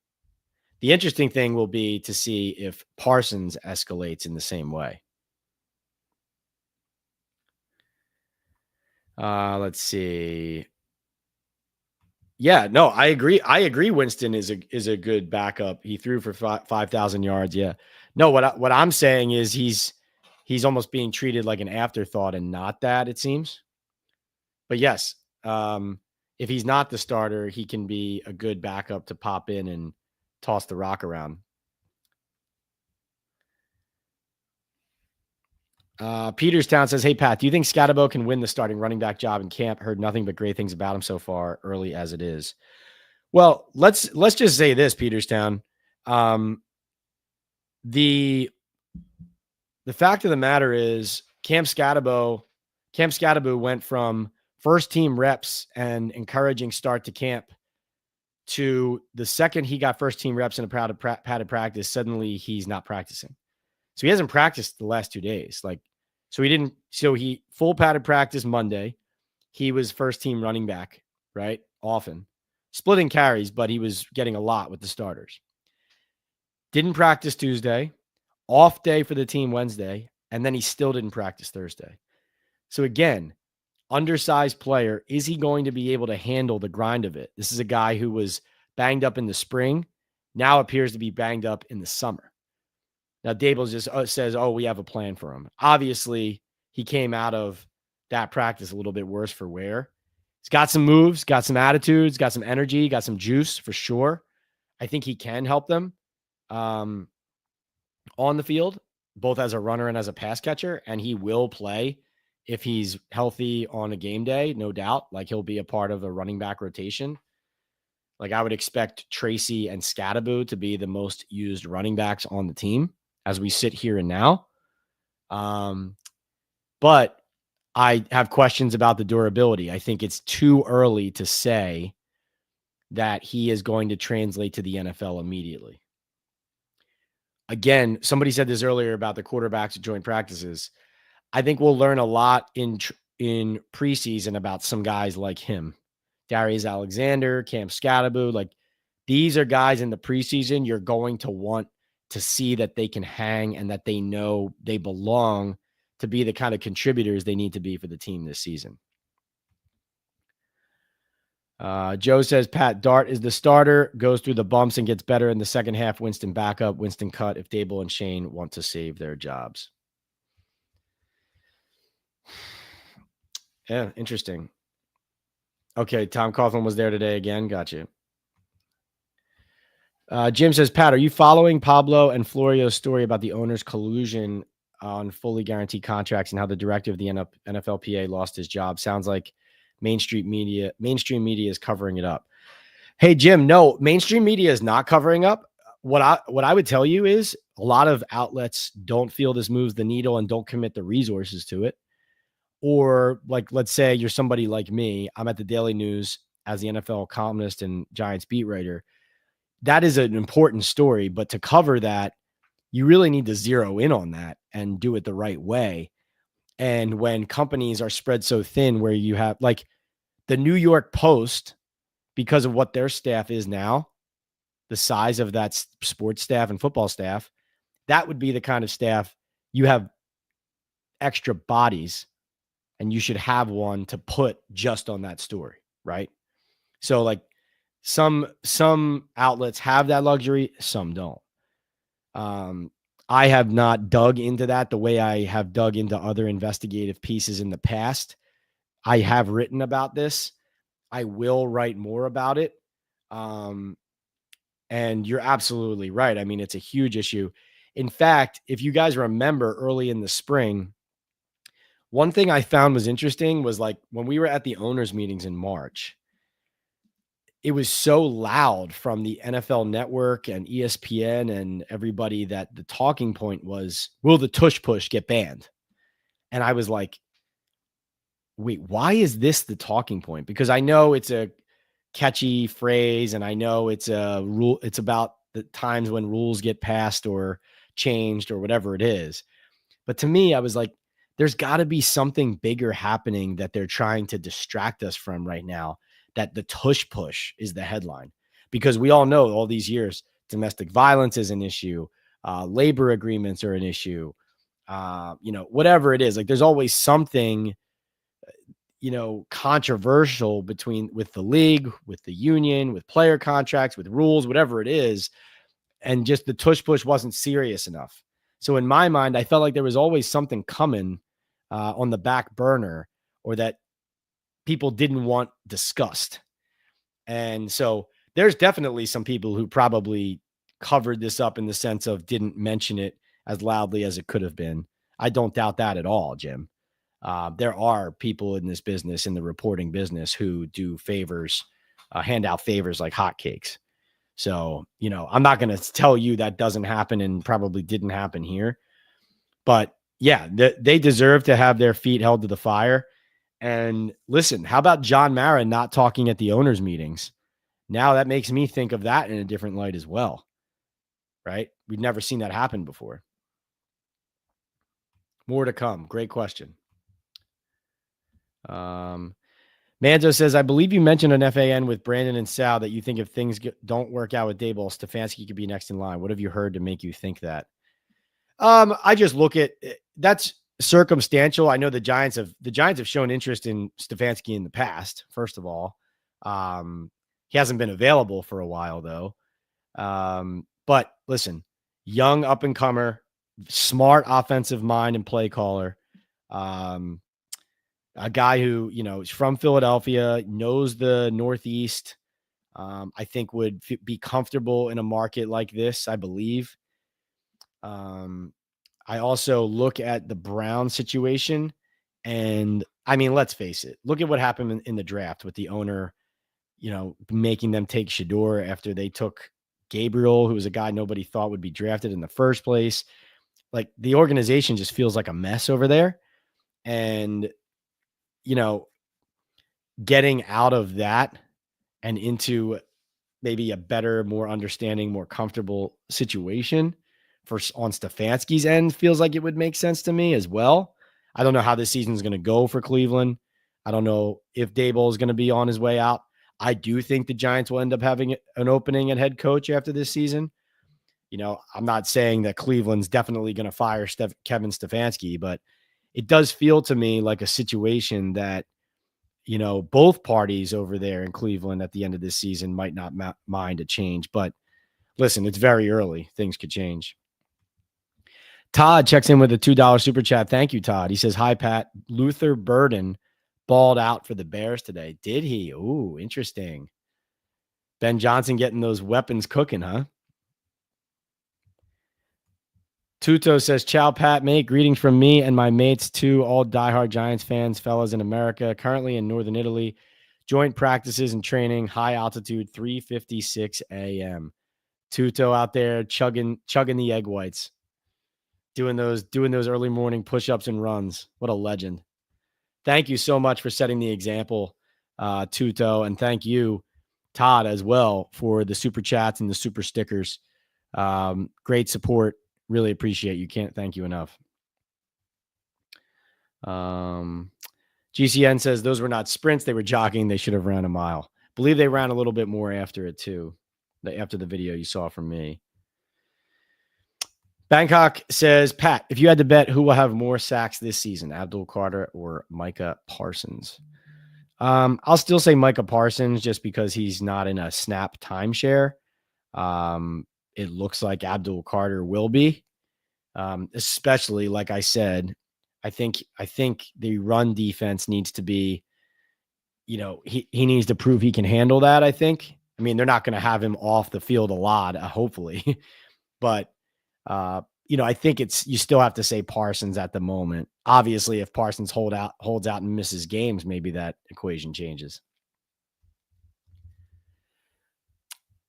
The interesting thing will be to see if Parsons escalates in the same way. Let's see. Yeah, no, I agree. Winston is a good backup. He threw for 5,000 yards. Yeah. No, what I'm saying is he's almost being treated like an afterthought and not that, it seems. But yes, if he's not the starter, he can be a good backup to pop in and toss the rock around. Peterstown says, hey, Pat, do you think Scatterbo can win the starting running back job in camp? Heard nothing but great things about him so far, early as it is. Well, let's just say this, Peterstown. The fact of the matter is Cam Scatterbo went from first team reps and encouraging start to camp to the second he got first team reps in a padded practice, suddenly he's not practicing. So he hasn't practiced the last 2 days. He full padded practice Monday. He was first team running back, right? Often splitting carries, but he was getting a lot with the starters. Didn't practice Tuesday, off day for the team Wednesday, and then he still didn't practice Thursday. So again, undersized player. Is he going to be able to handle the grind of it? This is a guy who was banged up in the spring, now appears to be banged up in the summer. Now, Daboll just says, we have a plan for him. Obviously, he came out of that practice a little bit worse for wear. He's got some moves, got some attitudes, got some energy, got some juice for sure. I think he can help them on the field, both as a runner and as a pass catcher, and he will play if he's healthy on a game day, no doubt. He'll be a part of a running back rotation. Like I would expect Tracy and Scadaboo to be the most used running backs on the team as we sit here and now. But I have questions about the durability. I think it's too early to say that he is going to translate to the NFL immediately. Again, somebody said this earlier about the quarterbacks at joint practices. I think we'll learn a lot in preseason about some guys like him, Darius Alexander, Cam Scadaboo. Like these are guys in the preseason you're going to want to see that they can hang and that they know they belong to be the kind of contributors they need to be for the team this season. Joe says Pat Dart is the starter, goes through the bumps and gets better in the second half. Winston backup, Winston cut if Daboll and Shane want to save their jobs. Yeah, interesting. Okay, Tom Coughlin was there today again. Gotcha. Jim says, Pat, are you following Pablo and Florio's story about the owner's collusion on fully guaranteed contracts and how the director of the NFLPA lost his job? Sounds like mainstream media is covering it up. Hey, Jim, no, mainstream media is not covering up. What I would tell you is a lot of outlets don't feel this moves the needle and don't commit the resources to it. Or like, let's say you're somebody like me. I'm at the Daily News as the NFL columnist and Giants beat writer. That is an important story, but to cover that, you really need to zero in on that and do it the right way. And when companies are spread so thin where you have like the New York Post, because of what their staff is now, the size of that sports staff and football staff, that would be the kind of staff you have extra bodies and you should have one to put just on that story, right? So like some outlets have that luxury, some don't. I have not dug into that the way I have dug into other investigative pieces in the past. I have written about this. I will write more about it. And you're absolutely right. I mean, it's a huge issue. In fact, if you guys remember early in the spring, one thing I found was interesting was like when we were at the owners' meetings in March, it was so loud from the NFL Network and ESPN and everybody that the talking point was, will the tush push get banned? And I was like, wait, why is this the talking point? Because I know it's a catchy phrase and I know it's a rule. It's about the times when rules get passed or changed or whatever it is. But to me, I was like, there's got to be something bigger happening that they're trying to distract us from right now, that the tush push is the headline. Because we all know all these years, domestic violence is an issue. Labor agreements are an issue. Whatever it is, like there's always something, controversial with the league, with the union, with player contracts, with rules, whatever it is. And just the tush push wasn't serious enough. So in my mind, I felt like there was always something coming on the back burner or that people didn't want discussed. And so there's definitely some people who probably covered this up in the sense of didn't mention it as loudly as it could have been. I don't doubt that at all, Jim. There are people in this business, in the reporting business, who do favors, hand out favors like hotcakes. So, I'm not going to tell you that doesn't happen and probably didn't happen here. But yeah, they deserve to have their feet held to the fire. And listen, how about John Mara not talking at the owners' meetings? Now that makes me think of that in a different light as well, right? We've never seen that happen before. More to come. Great question. Manzo says, I believe you mentioned an FAN with Brandon and Sal that you think if things don't work out with Daboll, Stefanski could be next in line. What have you heard to make you think that? I just look at that's circumstantial. I know the Giants have shown interest in Stefanski in the past. First of all, he hasn't been available for a while though. But listen, young up and comer, smart offensive mind and play caller. A guy who, is from Philadelphia, knows the Northeast. I think would be comfortable in a market like this, I believe. I also look at the Brown situation and I mean, let's face it. Look at what happened in the draft with the owner making them take Shador after they took Gabriel, who was a guy nobody thought would be drafted in the first place. Like, the organization just feels like a mess over there. And, getting out of that and into maybe a better, more understanding, more comfortable situation on Stefanski's end feels like it would make sense to me as well. I don't know how this season is going to go for Cleveland. I don't know if Daboll is going to be on his way out. I do think the Giants will end up having an opening at head coach after this season. I'm not saying that Cleveland's definitely going to fire Kevin Stefanski, but it does feel to me like a situation that, both parties over there in Cleveland at the end of this season might not mind a change. But listen, it's very early. Things could change. Todd checks in with a $2 super chat. Thank you, Todd. He says, hi, Pat. Luther Burden balled out for the Bears today. Did he? Ooh, interesting. Ben Johnson getting those weapons cooking, huh? Tuto says, ciao, Pat, mate. Greetings from me and my mates, too, all diehard Giants fans, fellas in America, currently in Northern Italy. Joint practices and training, high altitude, 3:56 a.m. Tuto out there chugging the egg whites, doing those early morning push-ups and runs. What a legend. Thank you so much for setting the example, Tuto, and thank you, Todd, as well, for the super chats and the super stickers. Great support. Really appreciate you. Can't thank you enough. GCN says those were not sprints. They were jogging. They should have ran a mile. Believe they ran a little bit more after it too. After the video you saw from me. Bangkok says, Pat, if you had to bet who will have more sacks this season, Abdul Carter or Micah Parsons? I'll still say Micah Parsons just because he's not in a snap timeshare. It looks like Abdul Carter will be, especially, like I said, I think the run defense needs to be, he needs to prove he can handle that. I mean, they're not going to have him off the field a lot, hopefully, but I think you still have to say Parsons at the moment. Obviously, if Parsons holds out and misses games, maybe that equation changes.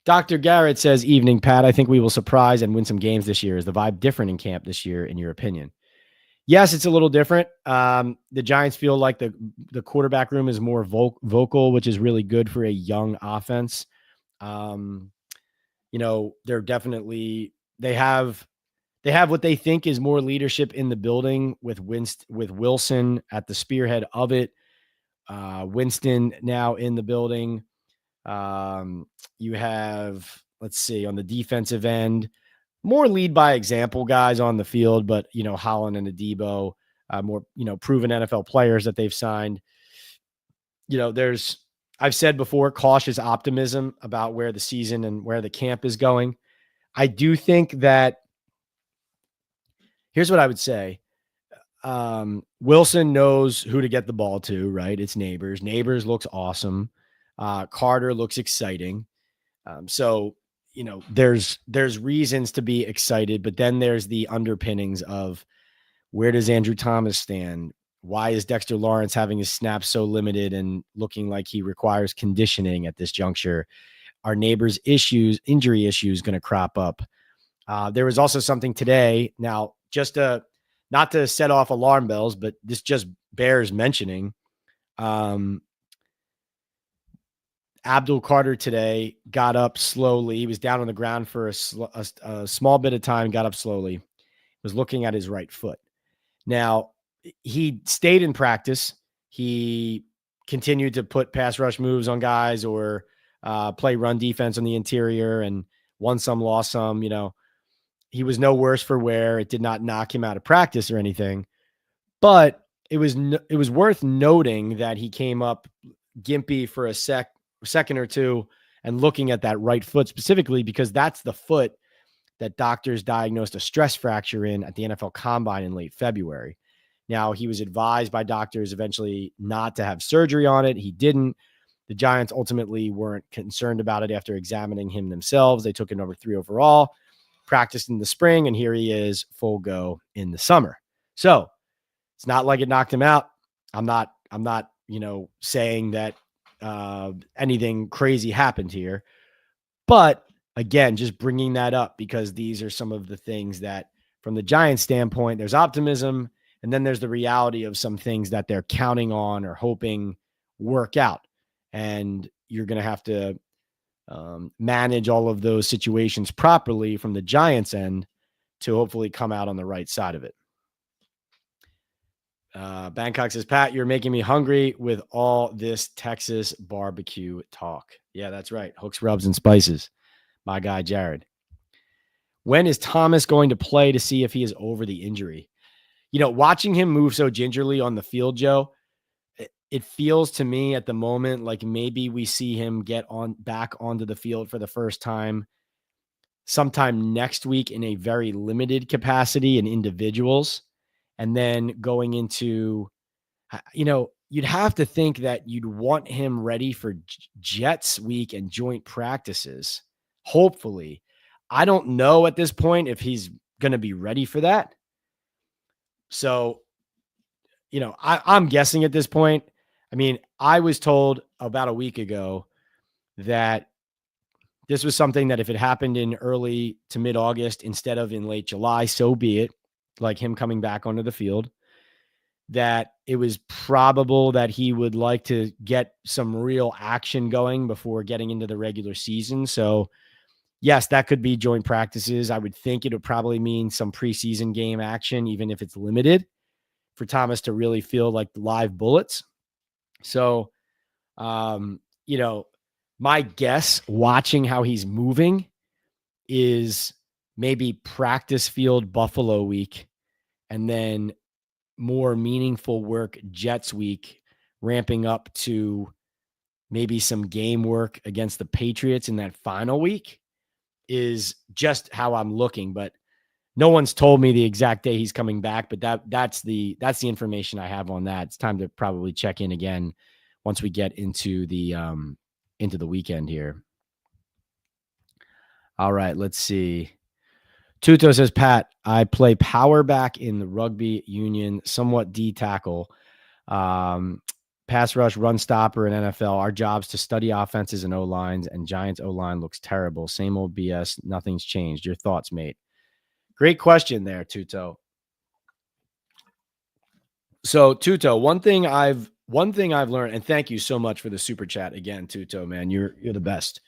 Dr. Garrett says, evening, Pat. I think we will surprise and win some games this year. Is the vibe different in camp this year, in your opinion? Yes, it's a little different. The Giants feel like the quarterback room is more vocal, which is really good for a young offense. They're definitely, they have what they think is more leadership in the building with Wilson at the spearhead of it. Winston now in the building. You have, let's see, on the defensive end, more lead by example guys on the field, but, Holland and Adebo, more, proven NFL players that they've signed. I've said before, cautious optimism about where the season and where the camp is going. I do think that, here's what I would say. Wilson knows who to get the ball to, right? It's Neighbors. Neighbors looks awesome. Carter looks exciting. So, there's reasons to be excited, but then there's the underpinnings of where does Andrew Thomas stand? Why is Dexter Lawrence having his snaps so limited and looking like he requires conditioning at this juncture? Are Neighbors' injury issues going to crop up? There was also something today. Now, just not to set off alarm bells, but this just bears mentioning. Abdul Carter today got up slowly. He was down on the ground for a small bit of time, got up slowly, was looking at his right foot. Now, he stayed in practice. He continued to put pass rush moves on guys or play run defense on the interior and won some, lost some. He was no worse for wear. It did not knock him out of practice or anything. But it was worth noting that he came up gimpy for a second or two and looking at that right foot specifically, because that's the foot that doctors diagnosed a stress fracture in at the NFL Combine in late February. Now, he was advised by doctors eventually not to have surgery on it. He didn't. The Giants ultimately weren't concerned about it after examining him themselves. They took a number 3 overall, practiced in the spring, and here he is full go in the summer. So it's not like it knocked him out. I'm not saying that anything crazy happened here. But again, just bringing that up because these are some of the things that, from the Giants' standpoint, there's optimism, and then there's the reality of some things that they're counting on or hoping work out. And you're going to have to manage all of those situations properly from the Giants' end to hopefully come out on the right side of it. Bangkok says, Pat, you're making me hungry with all this Texas barbecue talk. Yeah, that's right. Hooks, rubs, and spices. My guy, Jared. When is Thomas going to play to see if he is over the injury? You know, watching him move so gingerly on the field, Joe, it feels to me at the moment like maybe we see him get on back onto the field for the first time sometime next week in a very limited capacity in individuals. And then going into, you know, you'd have to think that you'd want him ready for Jets week and joint practices. Hopefully. I don't know at this point if he's going to be ready for that. So, you know, I'm guessing at this point. I mean, I was told about a week ago that this was something that if it happened in early to mid-August instead of in late July, so be it, like him coming back onto the field, that it was probable that he would like to get some real action going before getting into the regular season. So, yes, that could be joint practices. I would think it would probably mean some preseason game action, even if it's limited, for Thomas to really feel like live bullets. So, you know, my guess watching how he's moving is maybe practice field Buffalo week and then more meaningful work Jets week, ramping up to maybe some game work against the Patriots in that final week is just how I'm looking. But no one's told me the exact day he's coming back, but that's the information I have on that. It's time to probably check in again once we get into the weekend here. All right, let's see. Tuto says, Pat, I play power back in the rugby union, somewhat D tackle, pass rush, run stopper in NFL. Our job's to study offenses and O-lines, and Giants O-line looks terrible. Same old BS. Nothing's changed. Your thoughts, mate? Great question there, Tuto. So, Tuto, one thing I've learned, and thank you so much for the super chat again, Tuto, man. You're the best.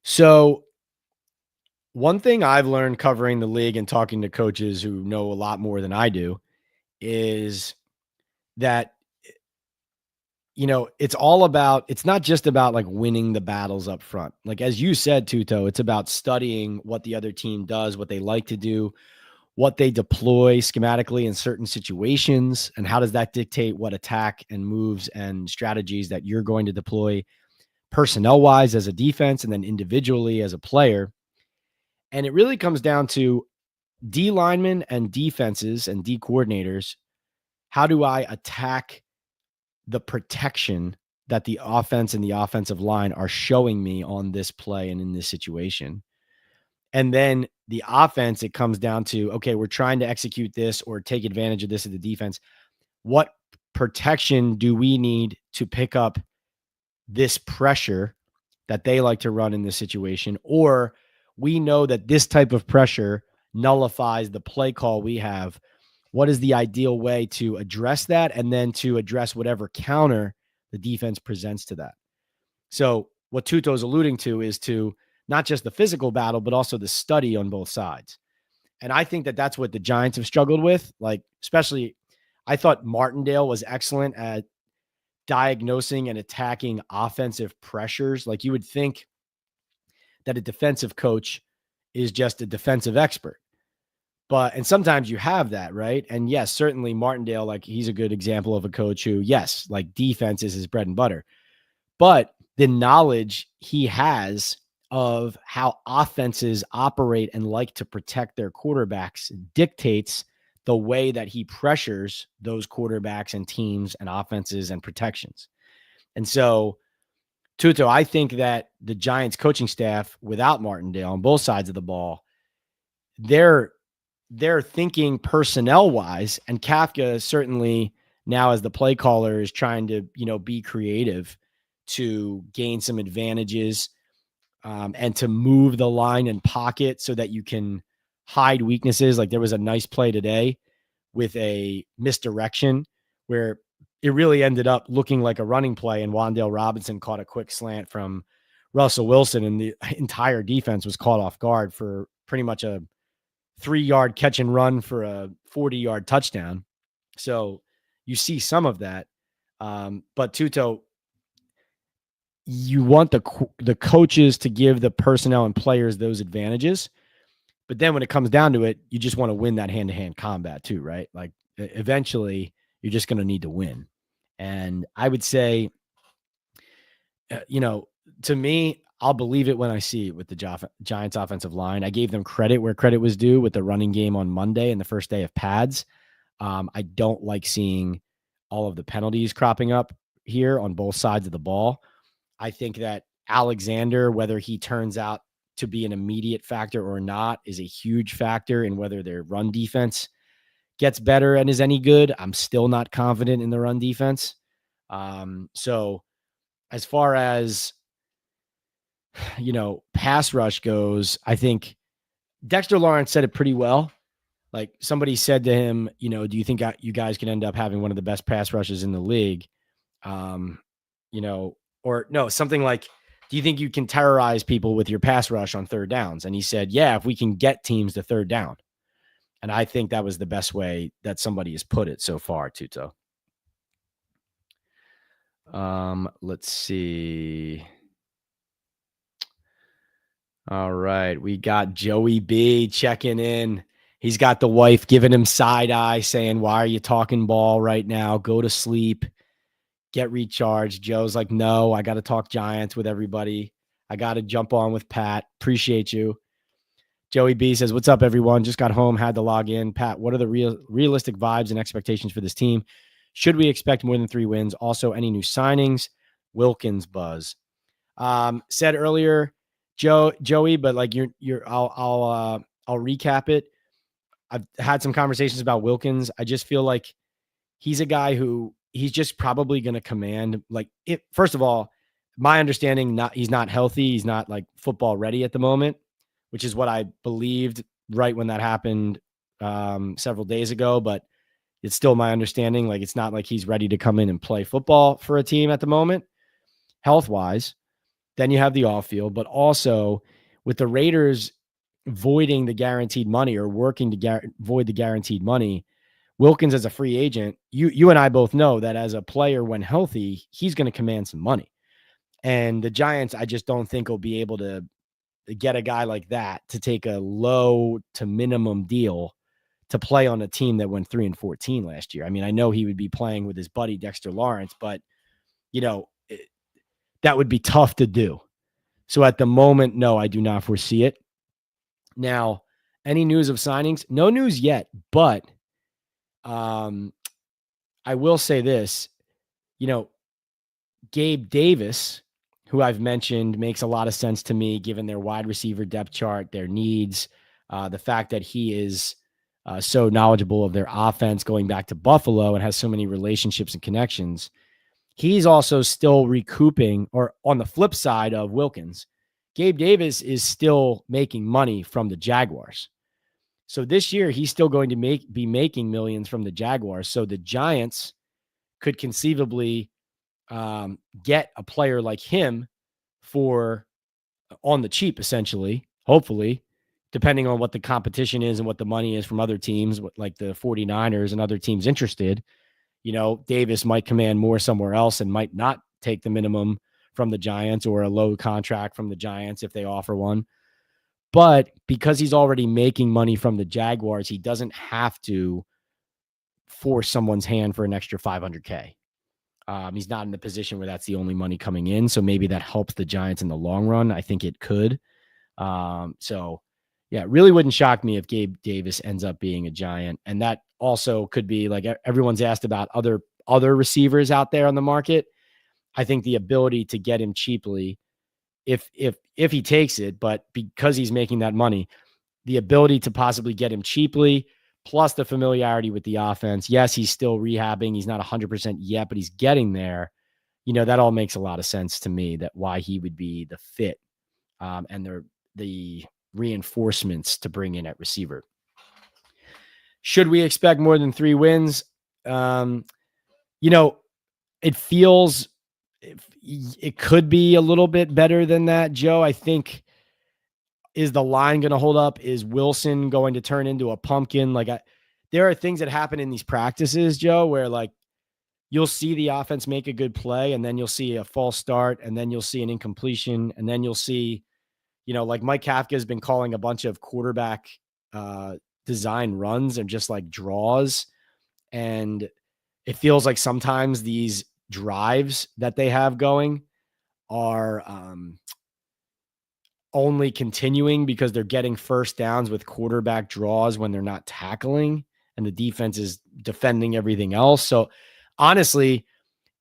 So one thing I've learned covering the league and talking to coaches who know a lot more than I do is that, you know, it's not just about like winning the battles up front. Like, as you said, Tuto, it's about studying what the other team does, what they like to do, what they deploy schematically in certain situations, and how does that dictate what attack and moves and strategies that you're going to deploy personnel-wise as a defense and then individually as a player. And it really comes down to D linemen and defenses and D coordinators. How do I attack the protection that the offense and the offensive line are showing me on this play and in this situation? And then the offense, it comes down to, okay, we're trying to execute this or take advantage of this at the defense. What protection do we need to pick up this pressure that they like to run in this situation? Or we know that this type of pressure nullifies the play call we have. What is the ideal way to address that? And then to address whatever counter the defense presents to that. So what Tuto's alluding to is to not just the physical battle, but also the study on both sides. And I think that that's what the Giants have struggled with. Like, especially, I thought Martindale was excellent at diagnosing and attacking offensive pressures. Like, you would think that a defensive coach is just a defensive expert. And sometimes you have that, right? And yes, certainly Martindale, like, he's a good example of a coach who, yes, like, defense is his bread and butter. But the knowledge he has of how offenses operate and like to protect their quarterbacks dictates the way that he pressures those quarterbacks and teams and offenses and protections. And so, Tuto, I think that the Giants coaching staff without Martindale on both sides of the ball, they're thinking personnel wise, and Kafka certainly now as the play caller is trying to, be creative to gain some advantages, and to move the line and pocket so that you can hide weaknesses. Like there was a nice play today with a misdirection where it really ended up looking like a running play, and Wan'Dale Robinson caught a quick slant from Russell Wilson, and the entire defense was caught off guard for pretty much a 3-yard catch and run for a 40-yard touchdown. So you see some of that. But Tuto, you want the coaches to give the personnel and players those advantages. But then when it comes down to it, you just want to win that hand-to-hand combat too, right? Like eventually you're just going to need to win. And I would say, to me, I'll believe it when I see it with the Giants offensive line. I gave them credit where credit was due with the running game on Monday and the first day of pads. I don't like seeing all of the penalties cropping up here on both sides of the ball. I think that Alexander, whether he turns out to be an immediate factor or not, is a huge factor in whether their run defense gets better and is any good. I'm still not confident in the run defense. So as far as, pass rush goes, I think Dexter Lawrence said it pretty well. Like somebody said to him, do you think you guys can end up having one of the best pass rushes in the league? Or no, something like, do you think you can terrorize people with your pass rush on third downs? And he said, yeah, if we can get teams to third down. And I think that was the best way that somebody has put it so far, Tuto. Let's see. All right. We got Joey B checking in. He's got the wife giving him side eye saying, why are you talking ball right now? Go to sleep. Get recharged. Joe's like, no, I got to talk Giants with everybody. I got to jump on with Pat. Appreciate you. Joey B says, what's up, everyone? Just got home, had to log in. Pat, what are the realistic vibes and expectations for this team? Should we expect more than 3 wins? Also, any new signings? Wilkins buzz. Said earlier, Joey, but like I'll recap it. I've had some conversations about Wilkins. I just feel like he's a guy who he's just probably going to command, like, first of all, my understanding, he's not healthy. He's not like football ready at the moment, which is what I believed right when that happened several days ago. But it's still my understanding. Like, it's not like he's ready to come in and play football for a team at the moment, health wise. Then you have the off field, but also with the Raiders voiding the guaranteed money or working to void the guaranteed money, Wilkins as a free agent, you and I both know that as a player, when healthy, he's going to command some money. And the Giants, I just don't think will be able to get a guy like that to take a low to minimum deal to play on a team that went 3-14 last year. I mean, I know he would be playing with his buddy Dexter Lawrence, but that would be tough to do. So at the moment, no, I do not foresee it. Now, any news of signings? No news yet, but I will say this, Gabe Davis, who I've mentioned, makes a lot of sense to me given their wide receiver depth chart, their needs, the fact that he is so knowledgeable of their offense going back to Buffalo and has so many relationships and connections. He's also still recouping, or on the flip side of Wilkins, Gabe Davis is still making money from the Jaguars. So this year, he's still going to be making millions from the Jaguars. So the Giants could conceivably get a player like him on the cheap, essentially, hopefully, depending on what the competition is and what the money is from other teams, like the 49ers and other teams interested. Davis might command more somewhere else and might not take the minimum from the Giants or a low contract from the Giants if they offer one. But because he's already making money from the Jaguars, he doesn't have to force someone's hand for an extra $500K. He's not in a position where that's the only money coming in. So maybe that helps the Giants in the long run. I think it could. So yeah, it really wouldn't shock me if Gabe Davis ends up being a Giant. And that also could be, like, everyone's asked about other receivers out there on the market. I think the ability to get him cheaply, if he takes it, but because he's making that money, the ability to possibly get him cheaply, plus the familiarity with the offense. Yes, he's still rehabbing. He's not 100% yet, but he's getting there. That all makes a lot of sense to me, that why he would be the fit and the reinforcements to bring in at receiver. Should we expect more than 3 wins? It feels it could be a little bit better than that, Joe. I think, is the line going to hold up? Is Wilson going to turn into a pumpkin? There are things that happen in these practices, Joe, where you'll see the offense make a good play, and then you'll see a false start, and then you'll see an incompletion, and then you'll see, Mike Kafka has been calling a bunch of quarterback design runs and just draws. And it feels like sometimes these drives that they have going are only continuing because they're getting first downs with quarterback draws when they're not tackling, and the defense is defending everything else. So honestly,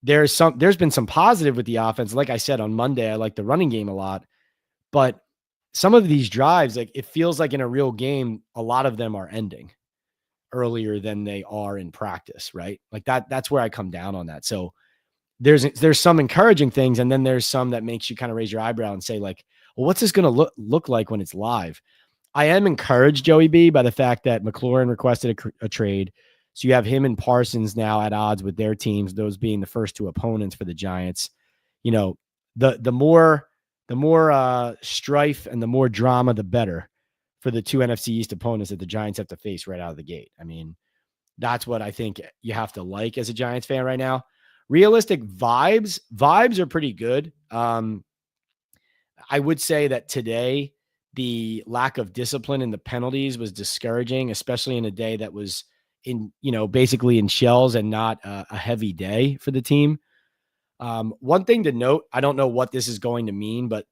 there's been some positive with the offense. Like I said on Monday, I like the running game a lot, but some of these drives, it feels like in a real game, a lot of them are ending earlier than they are in practice, right? That's where I come down on that. So there's some encouraging things, and then there's some that makes you kind of raise your eyebrow and say, well, what's this going to look like when it's live? I am encouraged, Joey B, by the fact that McLaurin requested a trade. So you have him and Parsons now at odds with their teams, those being the first 2 opponents for the Giants. The more strife and the more drama, the better for the 2 NFC East opponents that the Giants have to face right out of the gate. I mean, that's what I think you have to like as a Giants fan right now. Realistic vibes are pretty good. I would say that today, the lack of discipline in the penalties was discouraging, especially in a day that was basically in shells and not a heavy day for the team. One thing to note, I don't know what this is going to mean, but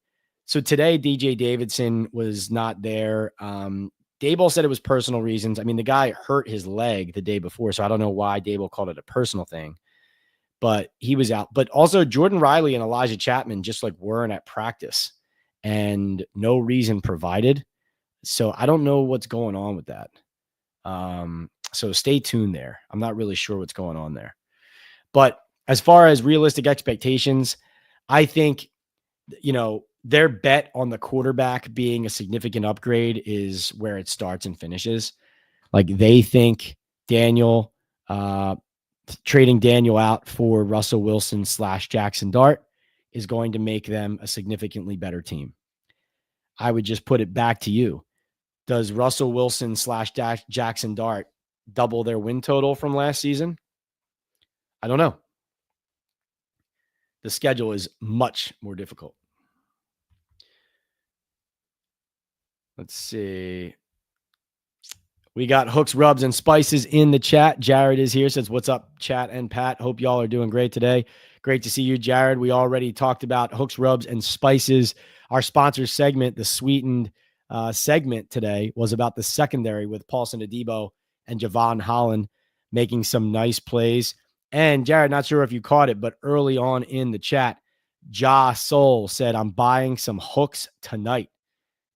so today DJ Davidson was not there. Daboll said it was personal reasons. I mean, the guy hurt his leg the day before, so I don't know why Daboll called it a personal thing, but he was out. But also Jordan Riley and Elijah Chapman just weren't at practice, and no reason provided. So I don't know what's going on with that. So stay tuned there. I'm not really sure what's going on there. But as far as realistic expectations, I think, their bet on the quarterback being a significant upgrade is where it starts and finishes. They think Daniel, trading Daniel out for Russell Wilson / Jackson Dart is going to make them a significantly better team. I would just put it back to you. Does Russell Wilson / Jackson Dart double their win total from last season? I don't know. The schedule is much more difficult. Let's see. We got Hooks, Rubs, and Spices in the chat. Jared is here, says, what's up, chat and Pat? Hope y'all are doing great today. Great to see you, Jared. We already talked about Hooks, Rubs, and Spices. Our sponsor segment, the sweetened segment today, was about the secondary with Paulson Adebo and Javon Holland making some nice plays. And Jared, not sure if you caught it, but early on in the chat, Ja Soul said, I'm buying some hooks tonight.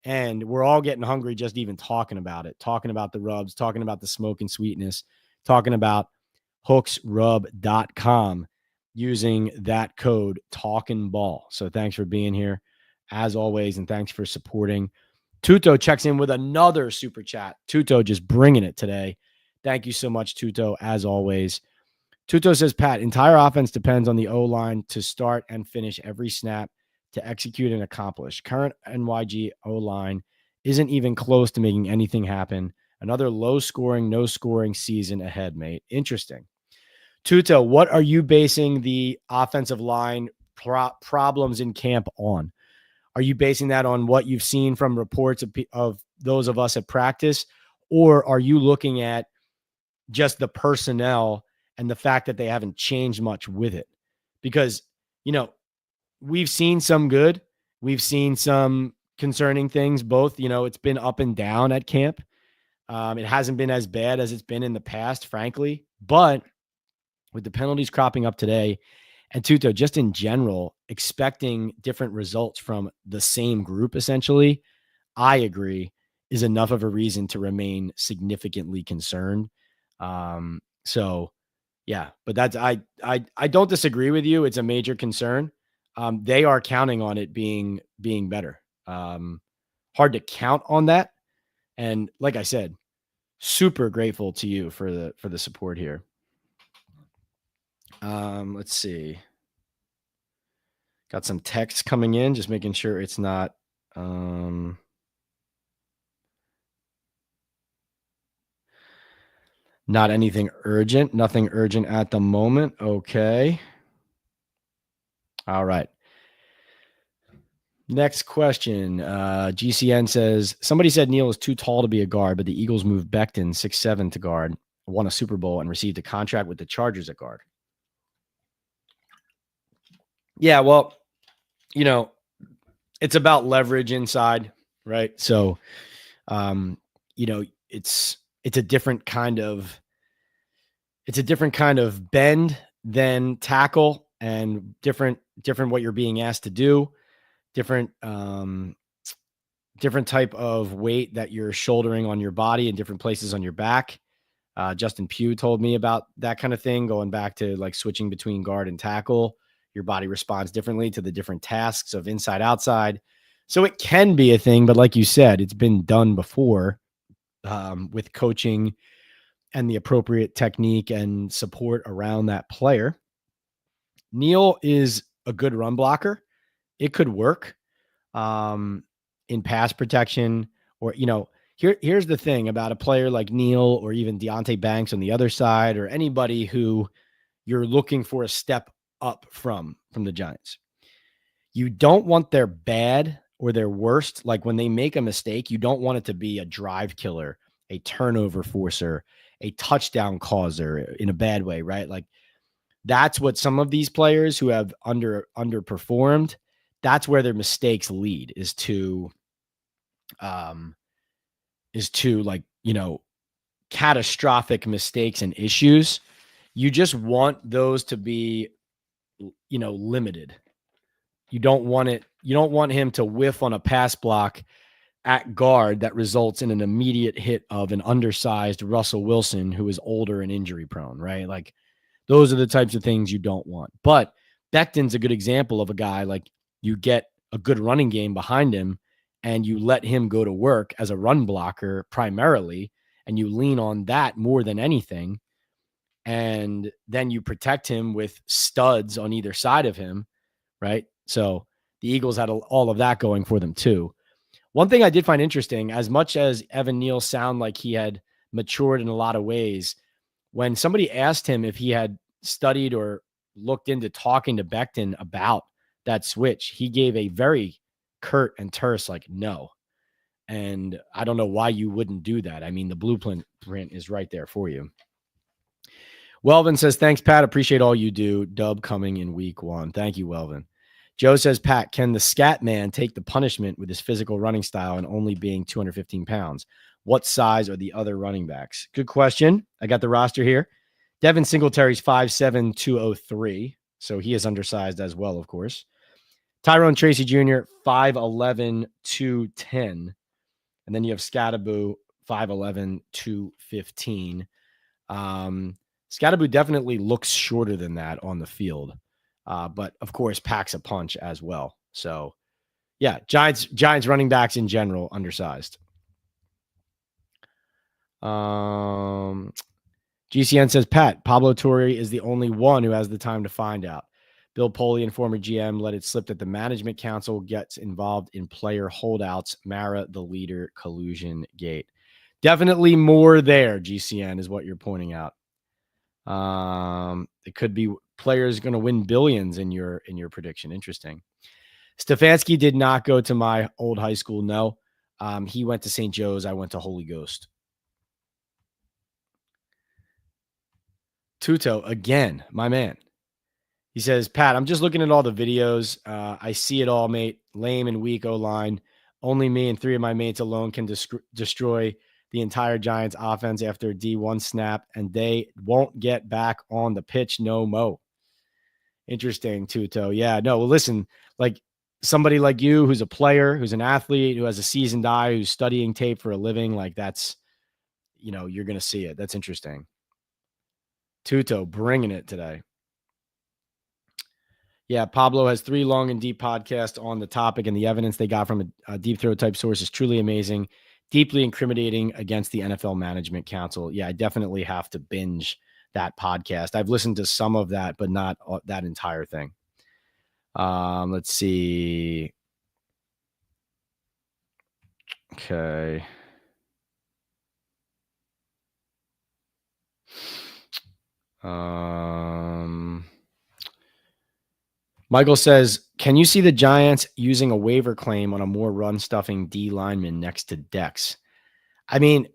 And we're all getting hungry just even talking about it, talking about the rubs, talking about the smoke and sweetness, talking about hooksrub.com using that code Talkin Ball. So thanks for being here as always. And thanks for supporting. Tuto checks in with another super chat. Tuto just bringing it today. Thank you so much, Tuto, as always. Tuto says, Pat, entire offense depends on the O-line to start and finish every snap to execute and accomplish. Current NYG O-line isn't even close to making anything happen. Another low-scoring, no-scoring season ahead, mate. Interesting. Tuto, what are you basing the offensive line problems in camp on? Are you basing that on what you've seen from reports of those of us at practice, or are you looking at just the personnel and the fact that they haven't changed much with it? Because, we've seen some good. We've seen some concerning things, both. It's been up and down at camp. It hasn't been as bad as it's been in the past, frankly. But with the penalties cropping up today, and Tuto, just in general, expecting different results from the same group, essentially, I agree. is enough of a reason to remain significantly concerned. So yeah, but that's I don't disagree with you. It's a major concern. They are counting on it being better. Hard to count on that. And like I said, super grateful to you for the support here. Let's see. Got some texts coming in, just making sure it's not not anything urgent. Nothing urgent at the moment. Okay. All right. Next question. GCN says, somebody said Neal is too tall to be a guard, but the Eagles moved Becton 6'7" to guard, won a Super Bowl, and received a contract with the Chargers at guard. Yeah, well, it's about leverage inside, right? So, it's a different kind of bend than tackle, and different what you're being asked to do, different type of weight that you're shouldering on your body in different places on your back. Justin Pugh told me about that kind of thing, going back to like switching between guard and tackle. Your body responds differently to the different tasks of inside, outside. So it can be a thing, but like you said, it's been done before with coaching and the appropriate technique and support around that player. Neal is a good run blocker. It could work in pass protection, or, here's the thing about a player like Neal, or even Deonte Banks on the other side, or anybody who you're looking for a step up from the Giants. You don't want their bad or their worst. Like when they make a mistake, you don't want it to be a drive killer, a turnover forcer, a touchdown causer in a bad way, right? Like that's what some of these players who have underperformed, that's where their mistakes lead, is to like, catastrophic mistakes and issues. You just want those to be, limited. You don't want him to whiff on a pass block at guard that results in an immediate hit of an undersized Russell Wilson who is older and injury prone, right? Like those are the types of things you don't want. But Becton's a good example of a guy, like you get a good running game behind him and you let him go to work as a run blocker primarily, and you lean on that more than anything. And then you protect him with studs on either side of him, right? So the Eagles had all of that going for them too. One thing I did find interesting, as much as Evan Neal sounded like he had matured in a lot of ways, when somebody asked him if he had studied or looked into talking to Becton about that switch, he gave a very curt and terse, like, no. And I don't know why you wouldn't do that. I mean, the blueprint is right there for you. Welvin says, thanks, Pat. Appreciate all you do. Dub coming in week 1. Thank you, Welvin. Joe says, Pat, can the scat man take the punishment with his physical running style and only being 215 pounds? What size are the other running backs? Good question. I got the roster here. Devin Singletary's 5'7", 203. So he is undersized as well, of course. Tyrone Tracy Jr., 5'11", 210. And then you have Scattaboo, 5'11", 215. Scattaboo definitely looks shorter than that on the field, but of course packs a punch as well. So yeah, Giants running backs in general, undersized. GCN says, Pat, Pablo Torre is the only one who has the time to find out. Bill Polian, former GM, let it slip that the management council gets involved in player holdouts. Mara, the leader, collusion gate. Definitely more there, GCN, is what you're pointing out. It could be players going to win billions in your prediction. Interesting. Stefanski did not go to my old high school. No, he went to St. Joe's. I went to Holy Ghost. Tuto again, my man. He says, Pat, I'm just looking at all the videos. I see it all, mate. Lame and weak O-line. Only me and 3 of my mates alone can destroy the entire Giants offense after a D1 snap, and they won't get back on the pitch no mo. Interesting, Tuto. Yeah, no, well, listen, like somebody like you who's a player, who's an athlete, who has a seasoned eye, who's studying tape for a living, like that's, you're going to see it. That's interesting. Tuto bringing it today. Yeah, Pablo has 3 long and deep podcasts on the topic, and the evidence they got from a deep throat type source is truly amazing, deeply incriminating against the NFL Management Council. Yeah, I definitely have to binge that podcast. I've listened to some of that, but not that entire thing. Let's see. Okay. Michael says, can you see the Giants using a waiver claim on a more run-stuffing D lineman next to Dex? I mean,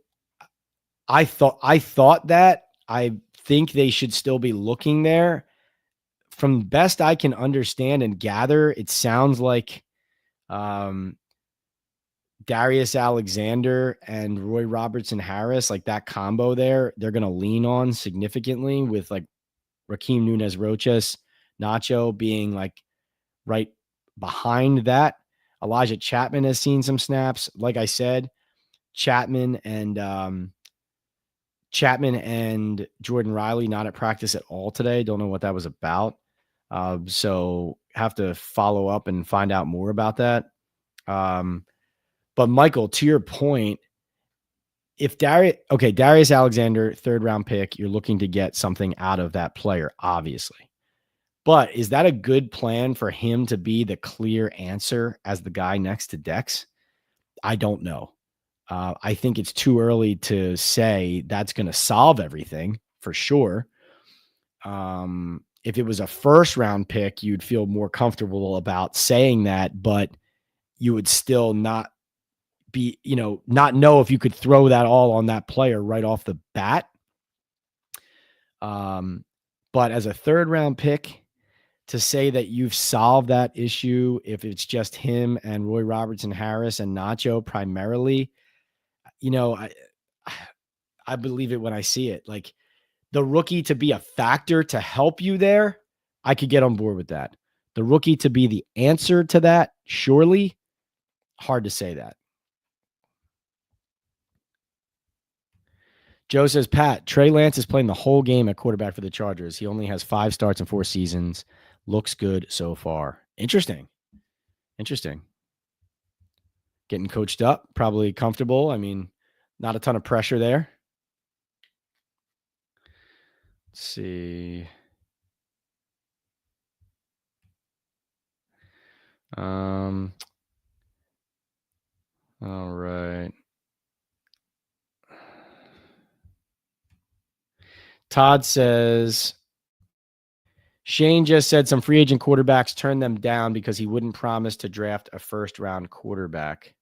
I thought that. I think they should still be looking there. From best I can understand and gather, it sounds like Darius Alexander and Roy Robertson Harris, like that combo there, they're going to lean on significantly, with like Raheem Nunez Roches, Nacho being like right behind that. Elijah Chapman has seen some snaps. Like I said, Chapman and Jordan Riley not at practice at all today. Don't know what that was about. So have to follow up and find out more about that. But Michael, to your point, if Darius Alexander, 3rd round pick, you're looking to get something out of that player, obviously. But is that a good plan for him to be the clear answer as the guy next to Dex? I don't know. I think it's too early to say that's going to solve everything for sure. If it was a 1st round pick, you'd feel more comfortable about saying that, but you would still not be, not know if you could throw that all on that player right off the bat. But as a 3rd round pick, to say that you've solved that issue, if it's just him and Roy Robertson Harris and Nacho primarily, I believe it when I see it. Like, the rookie to be a factor to help you there, I could get on board with that. The rookie to be the answer to that, surely, hard to say that. Joe says, Pat, Trey Lance is playing the whole game at quarterback for the Chargers. He only has 5 starts in 4 seasons. Looks good so far. Interesting. Getting coached up, probably comfortable. I mean, not a ton of pressure there. Let's see. All right. Todd says, Shane just said some free agent quarterbacks turned them down because he wouldn't promise to draft a 1st round quarterback.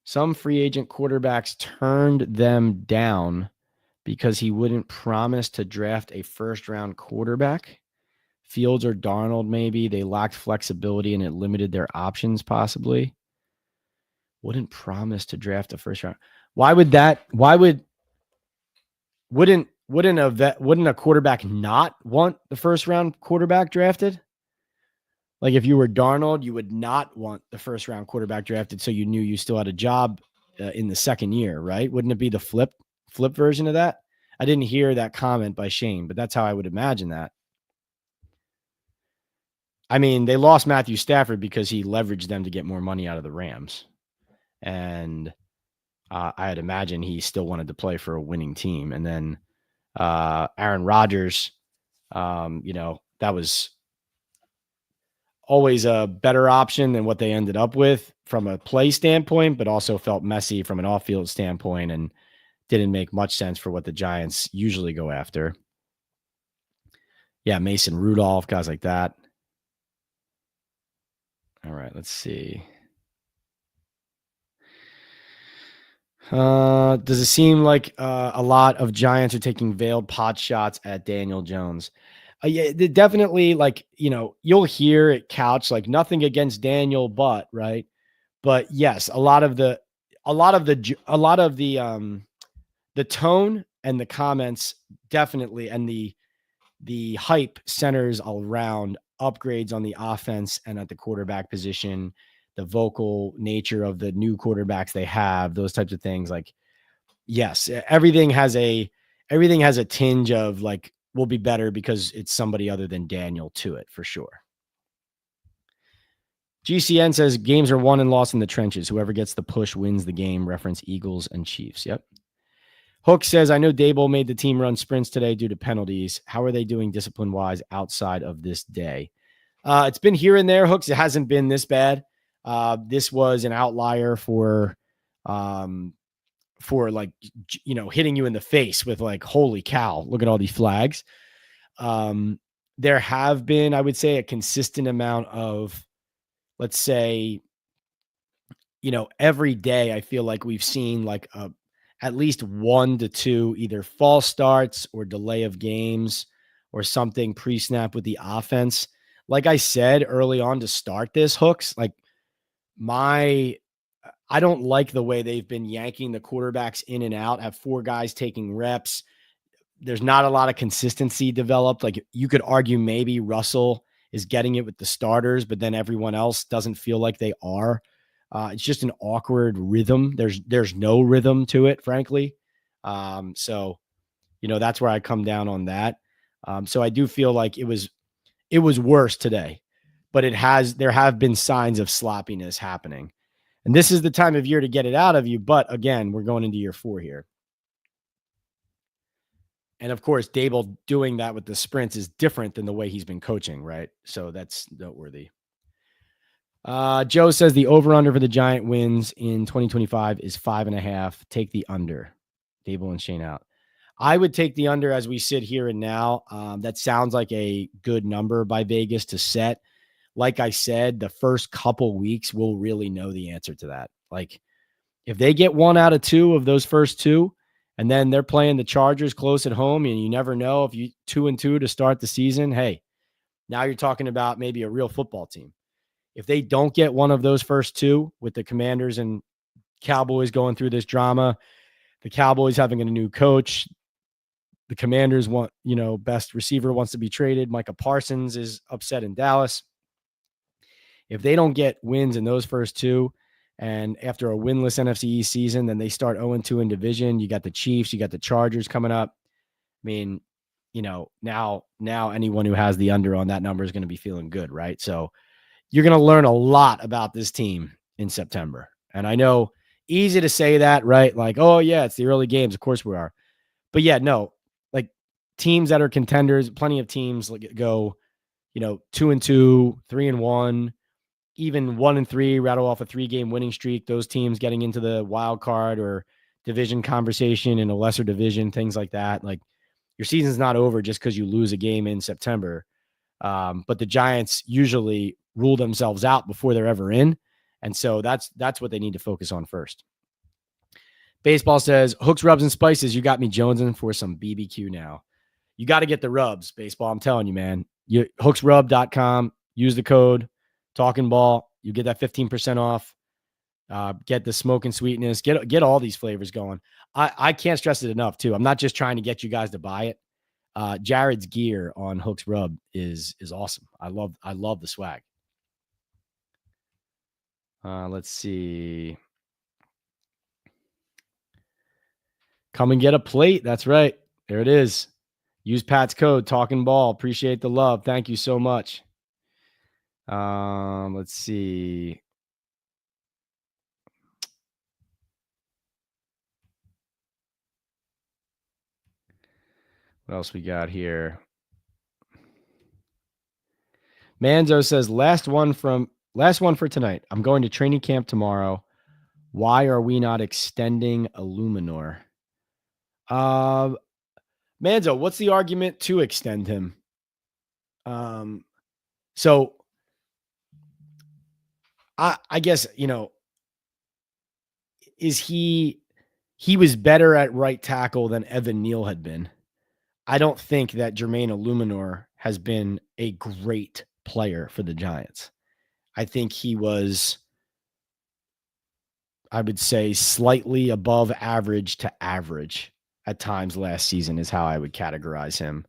Some free agent quarterbacks turned them down because he wouldn't promise to draft a 1st round quarterback. Fields or Darnold, maybe. They lacked flexibility and it limited their options, possibly. Wouldn't promise to draft a 1st round. Wouldn't a quarterback not want the 1st round quarterback drafted? Like, if you were Darnold, you would not want the 1st round quarterback drafted, so you knew you still had a job in the 2nd year, right? Wouldn't it be the flip version of that? I didn't hear that comment by Shane, but that's how I would imagine that. I mean, they lost Matthew Stafford because he leveraged them to get more money out of the Rams. And I'd imagine he still wanted to play for a winning team. And then Aaron Rodgers, that was always a better option than what they ended up with from a play standpoint, but also felt messy from an off-field standpoint and didn't make much sense for what the Giants usually go after. Yeah, Mason Rudolph, guys like that. All right, let's see. Does it seem like a lot of Giants are taking veiled pot shots at Daniel Jones? Yeah, definitely. Like, you'll hear it couch like nothing against Daniel, but right. But yes, a lot of the tone and the comments definitely, and the hype centers around upgrades on the offense and at the quarterback position, the vocal nature of the new quarterbacks they have, those types of things. Like, yes, everything has a tinge of like, will be better because it's somebody other than Daniel to it for sure. GCN says games are won and lost in the trenches. Whoever gets the push wins the game. Reference Eagles and Chiefs. Yep. Hook says, I know Daboll made the team run sprints today due to penalties. How are they doing discipline-wise outside of this day? It's been here and there, Hooks. It hasn't been this bad. This was an outlier for like, hitting you in the face with like, holy cow, look at all these flags. There have been, I would say, a consistent amount of, let's say, every day I feel like we've seen like at least 1 to 2 either false starts or delay of games or something pre-snap with the offense. Like I said early on to start this, Hooks, like I don't like the way they've been yanking the quarterbacks in and out, have 4 guys taking reps. There's not a lot of consistency developed. Like you could argue maybe Russell is getting it with the starters, but then everyone else doesn't feel like they are. It's just an awkward rhythm. There's no rhythm to it, frankly. So, that's where I come down on that. So I do feel like it was worse today, but there have been signs of sloppiness happening. And this is the time of year to get it out of you. But again, we're going into year 4 here. And of course, Daboll doing that with the sprints is different than the way he's been coaching, right? So that's noteworthy. Joe says the over-under for the Giant wins in 2025 is 5.5. Take the under. Daboll and Shane out. I would take the under as we sit here and now. That sounds like a good number by Vegas to set. Like I said, the first couple weeks we'll really know the answer to that. Like if they get 1 out of 2 of those first 2, and then they're playing the Chargers close at home, and you never know if you 2-2 to start the season. Hey, now you're talking about maybe a real football team. If they don't get 1 of those first 2 with the Commanders and Cowboys going through this drama, the Cowboys having a new coach, the Commanders want, best receiver wants to be traded. Micah Parsons is upset in Dallas. If they don't get wins in those first 2, and after a winless NFC East season, then they start 0-2 in division. You got the Chiefs, you got the Chargers coming up. I mean, now anyone who has the under on that number is going to be feeling good, right? So you're going to learn a lot about this team in September. And I know easy to say that, right? Like, oh yeah, it's the early games. Of course we are. But yeah, no, like teams that are contenders, plenty of teams like go, 2-2, 3-1, even 1-3, rattle off a 3-game winning streak. Those teams getting into the wild card or division conversation in a lesser division, things like that. Like your season's not over just because you lose a game in September. But the Giants usually rule themselves out before they're ever in. And so that's what they need to focus on first. Baseball says, Hooks, Rubs, and Spices, you got me jonesing for some BBQ now. You got to get the rubs, Baseball. I'm telling you, man. Hooksrub.com. Use the code Talkin Ball. You get that 15% off. Get the smoke and sweetness. Get all these flavors going. I can't stress it enough, too. I'm not just trying to get you guys to buy it. Jared's gear on Hooks Rub is awesome. I love the swag. Let's see. Come and get a plate. That's right. There it is. Use Pat's code Talkin Ball. Appreciate the love. Thank you so much. Let's see. What else we got here? Manzo says, last one for tonight. I'm going to training camp tomorrow. Why are we not extending Illuminor? Manzo, what's the argument to extend him? So I guess, is he was better at right tackle than Evan Neal had been. I don't think that Jermaine Illuminor has been a great player for the Giants. I think he was, I would say, slightly above average to average at times last season is how I would categorize him.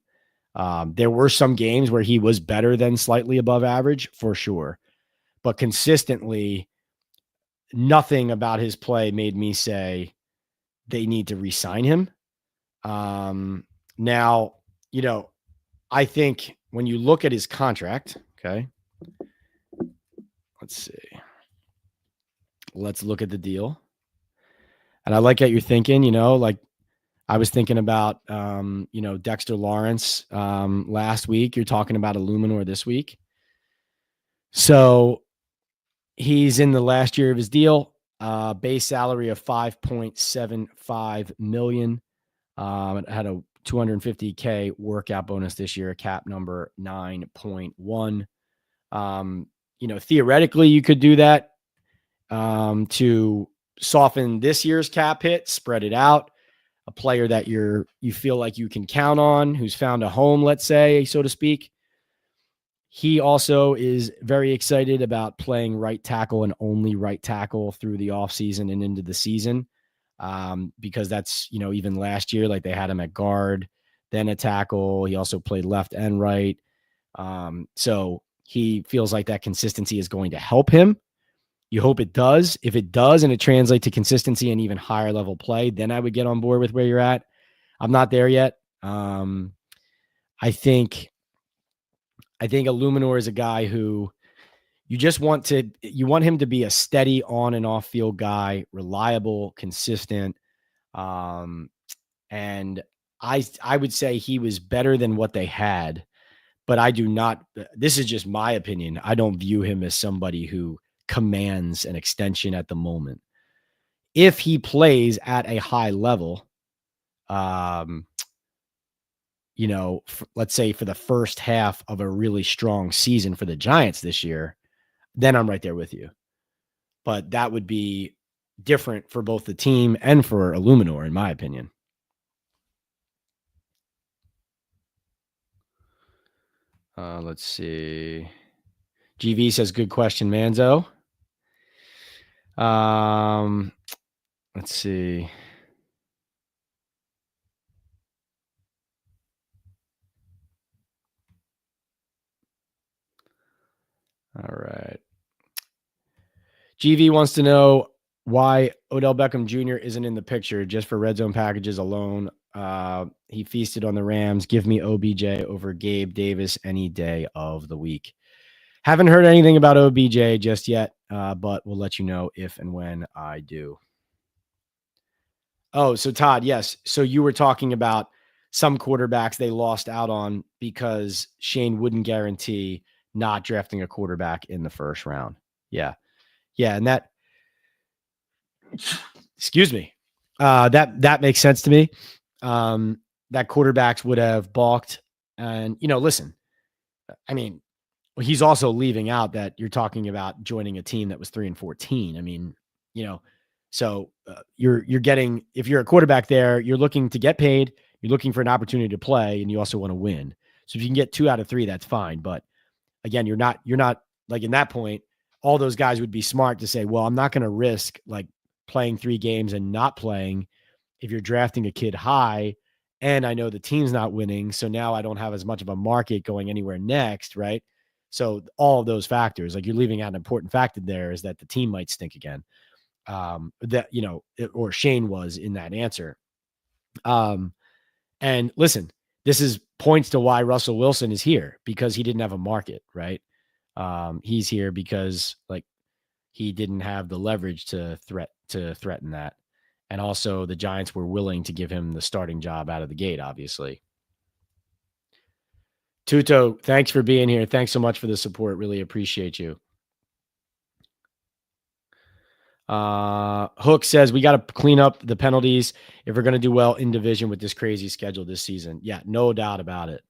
There were some games where he was better than slightly above average for sure, but consistently, nothing about his play made me say they need to re-sign him. Now, I think when you look at his contract, okay, let's see. Let's look at the deal. And I like that you're thinking, like I was thinking about, Dexter Lawrence last week. You're talking about Illuminor this week. So he's in the last year of his deal, base salary of $5.75 million. It had a $250K workout bonus this year, cap number 9.1. Theoretically, you could do that to soften this year's cap hit, spread it out. A player that you feel like you can count on, who's found a home, let's say, so to speak. He also is very excited about playing right tackle and only right tackle through the offseason and into the season. Because that's, even last year, like they had him at guard, then a tackle. He also played left and right. So he feels like that consistency is going to help him. You hope it does. If it does and it translates to consistency and even higher level play, then I would get on board with where you're at. I'm not there yet. I think Illuminor is a guy who you want him to be a steady on and off field guy, reliable, consistent. And I would say he was better than what they had, but I do not, this is just my opinion. I don't view him as somebody who commands an extension at the moment. If he plays at a high level, let's say for the first half of a really strong season for the Giants this year, then I'm right there with you. But that would be different for both the team and for Illuminor, in my opinion. Let's see. GV says, good question, Manzo. Let's see. All right. GV wants to know why Odell Beckham Jr. isn't in the picture just for red zone packages alone. He feasted on the Rams. Give me OBJ over Gabe Davis any day of the week. Haven't heard anything about OBJ just yet, but we'll let you know if and when I do. Oh, so Todd, yes. So you were talking about some quarterbacks they lost out on because Shane wouldn't guarantee not drafting a quarterback in the first round. Yeah. Yeah. And that, excuse me, that makes sense to me. That quarterbacks would have balked. And, listen, I mean, he's also leaving out that you're talking about joining a team that was 3-14. I mean, so you're getting, if you're a quarterback there, you're looking to get paid, you're looking for an opportunity to play, and you also want to win. So if you can get 2 out of 3, that's fine. But again, you're not like in that point, all those guys would be smart to say, well, I'm not going to risk like playing 3 games and not playing if you're drafting a kid high and I know the team's not winning. So now I don't have as much of a market going anywhere next. Right. So all of those factors, like you're leaving out an important factor there, is that the team might stink again. Or Shane was in that answer. And listen, this is points to why Russell Wilson is here, because he didn't have a market, right? He's here because like he didn't have the leverage to threaten that. And also the Giants were willing to give him the starting job out of the gate, obviously. Tuto, thanks for being here. Thanks so much for the support. Really appreciate you. Hook says we got to clean up the penalties if we're going to do well in division with this crazy schedule this season. Yeah, no doubt about it.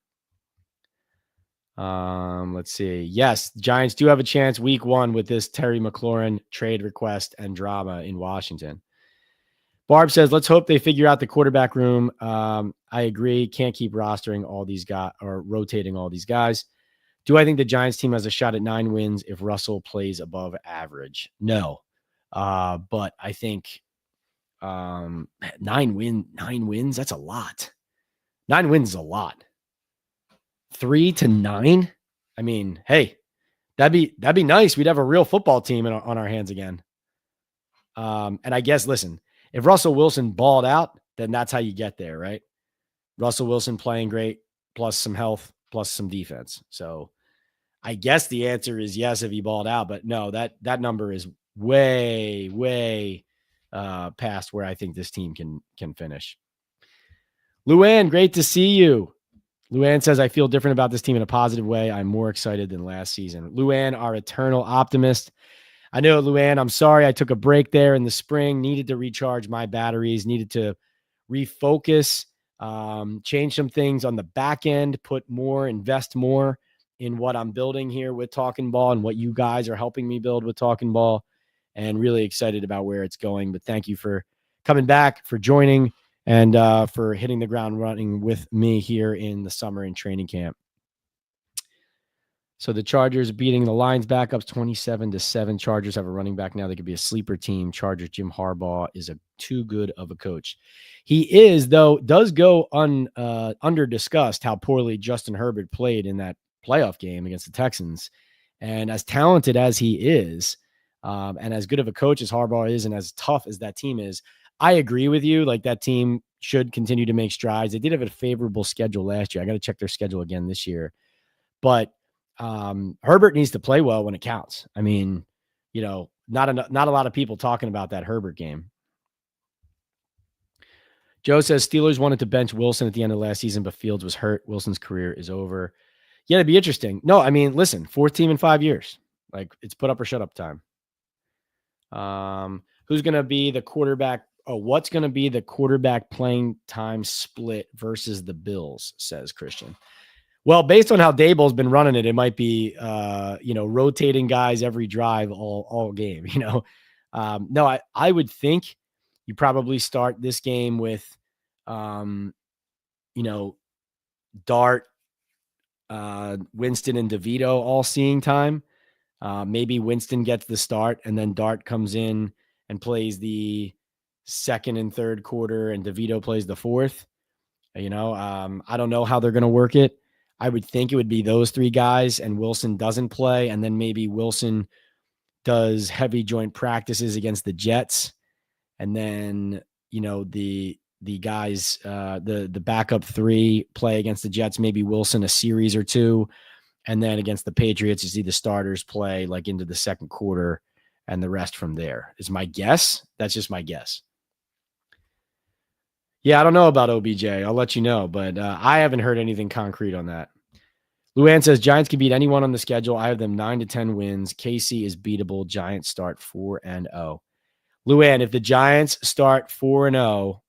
Let's see. Yes, Giants do have a chance week 1 with this Terry McLaurin trade request and drama in Washington. Barb says, let's hope they figure out the quarterback room. I agree. Can't keep rostering all these guys or rotating all these guys. Do I think the Giants team has a shot at 9 wins if Russell plays above average? No. But I think 9 wins, that's a lot. 9 wins is a lot. 3-9. I mean, hey, that'd be nice. We'd have a real football team on our hands again. And I guess, listen, if Russell Wilson balled out, then that's how you get there, right? Russell Wilson playing great, plus some health, plus some defense. So I guess the answer is yes if he balled out, but no, that number is way past where I think this team can finish. Luann, great to see you. Luann says, I feel different about this team in a positive way. I'm more excited than last season. Luann, our eternal optimist. I know, Luann, I'm sorry I took a break there in the spring, needed to recharge my batteries, needed to refocus, change some things on the back end, invest more in what I'm building here with Talkin Ball and what you guys are helping me build with Talkin Ball, and really excited about where it's going. But thank you for coming back, for joining, and for hitting the ground running with me here in the summer in training camp. So the Chargers beating the Lions backups 27-7. Chargers have a running back now. They could be a sleeper team. Chargers, Jim Harbaugh is too good of a coach. He is, though, does go under discussed how poorly Justin Herbert played in that playoff game against the Texans. And as talented as he is, and as good of a coach as Harbaugh is, and as tough as that team is, I agree with you. Like, that team should continue to make strides. They did have a favorable schedule last year. I got to check their schedule again this year. But Herbert needs to play well when it counts. I mean, not a lot of people talking about that Herbert game. Joe says Steelers wanted to bench Wilson at the end of last season, but Fields was hurt. Wilson's career is over. Yeah, it'd be interesting. No, I mean, listen, 4th team in 5 years. Like, it's put up or shut up time. Who's going to be the quarterback? Oh, what's going to be the quarterback playing time split versus the Bills, says Christian. Well, based on how Daboll's been running it, it might be, rotating guys every drive all game, No, I would think you probably start this game with, Dart, Winston, and DeVito all seeing time. Maybe Winston gets the start, and then Dart comes in and plays the second and third quarter, and DeVito plays the fourth. I don't know how they're going to work it. I would think it would be those 3 guys, and Wilson doesn't play. And then maybe Wilson does heavy joint practices against the Jets. And then, the guys, the backup 3 play against the Jets, maybe Wilson a series or 2. And then against the Patriots, you see the starters play like into the second quarter, and the rest from there is my guess. That's just my guess. Yeah, I don't know about OBJ. I'll let you know, but I haven't heard anything concrete on that. Luann says Giants can beat anyone on the schedule. I have them 9-10 wins. KC is beatable. Giants start 4-0. Luann, if the Giants start 4-0,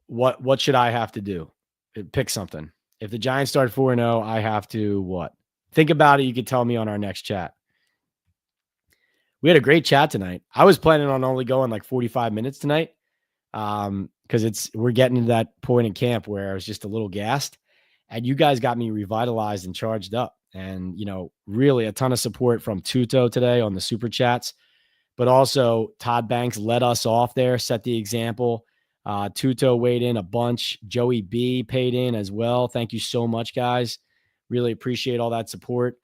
what should I have to do? Pick something. If the Giants start 4-0, I have to what? Think about it. You could tell me on our next chat. We had a great chat tonight. I was planning on only going like 45 minutes tonight. Because we're getting to that point in camp where I was just a little gassed, and you guys got me revitalized and charged up. And, really a ton of support from Tuto today on the super chats, but also Todd Banks led us off there, set the example. Tuto weighed in a bunch. Joey B paid in as well. Thank you so much, guys. Really appreciate all that support.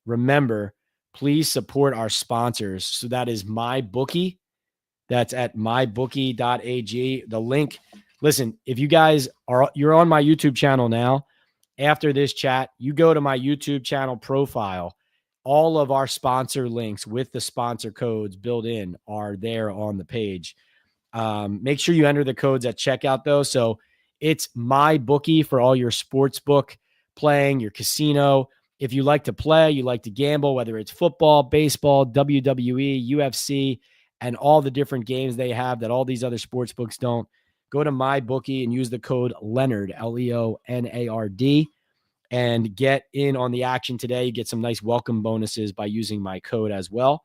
Remember, please support our sponsors. So that is MyBookie. That's at mybookie.ag. The link, listen, if you guys you're on my YouTube channel now, after this chat, you go to my YouTube channel profile. All of our sponsor links with the sponsor codes built in are there on the page. Make sure you enter the codes at checkout, though. So it's MyBookie for all your sports book playing, your casino. If you like to play, you like to gamble, whether it's football, baseball, WWE, UFC, and all the different games they have that all these other sports books don't, go to MyBookie and use the code Leonard, Leonard, and get in on the action today. You get some nice welcome bonuses by using my code as well.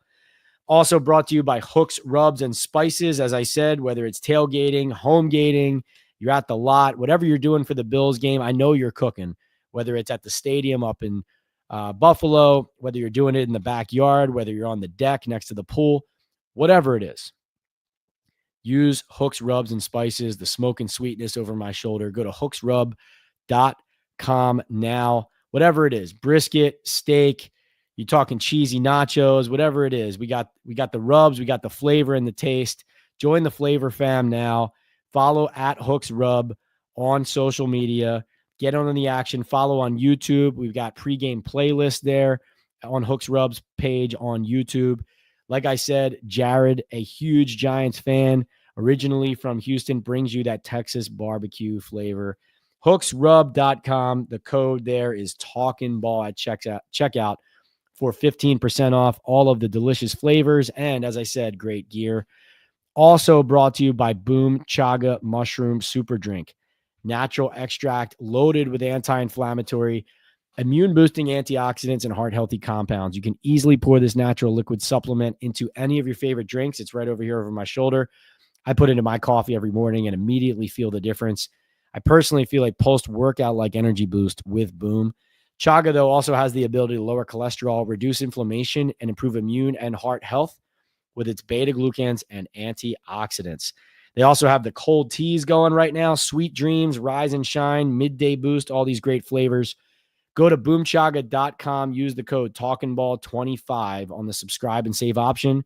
Also brought to you by Hooks, Rubs, and Spices. As I said, whether it's tailgating, home gating, you're at the lot, whatever you're doing for the Bills game, I know you're cooking, whether it's at the stadium up in Buffalo, whether you're doing it in the backyard, whether you're on the deck next to the pool, whatever it is. Use Hooks, Rubs, and Spices, the smoke and sweetness over my shoulder. Go to hooksrub.com huxrubs.com now. Whatever it is, brisket, steak, you talking cheesy nachos, whatever it is. We got the rubs, we got the flavor and the taste. Join the flavor fam now. Follow at huxrub on social media. Get on the action. Follow on YouTube. We've got pregame playlist there on huxrub's page on YouTube. Like I said, Jared, a huge Giants fan, originally from Houston, brings you that Texas barbecue flavor. Huxrub.com. The code there is Talkin Ball at checkout for 15% off all of the delicious flavors. And as I said, great gear. Also brought to you by Boom Chaga Mushroom Super Drink. Natural extract loaded with anti-inflammatory, immune-boosting antioxidants, and heart-healthy compounds. You can easily pour this natural liquid supplement into any of your favorite drinks. It's right over here over my shoulder. I put it in my coffee every morning and immediately feel the difference. I personally feel like post-workout like energy boost with Boom. Chaga, though, also has the ability to lower cholesterol, reduce inflammation, and improve immune and heart health with its beta-glucans and antioxidants. They also have the cold teas going right now, Sweet Dreams, Rise and Shine, Midday Boost, all these great flavors. Go to boomchaga.com, use the code TalkinBall25 on the subscribe and save option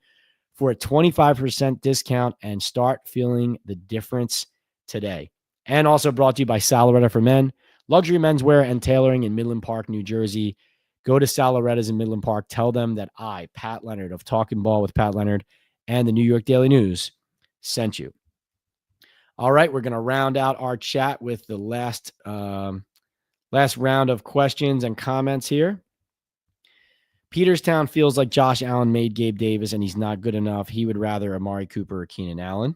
for a 25% discount and start feeling the difference today. And also brought to you by Salaretta for Men, luxury menswear and tailoring in Midland Park, New Jersey. Go to Salaretta's in Midland Park. Tell them that I, Pat Leonard of Talkin Ball with Pat Leonard and the New York Daily News sent you. All right, we're going to round out our chat with the last round of questions and comments here. Peterstown feels like Josh Allen made Gabe Davis and he's not good enough. He would rather Amari Cooper or Keenan Allen.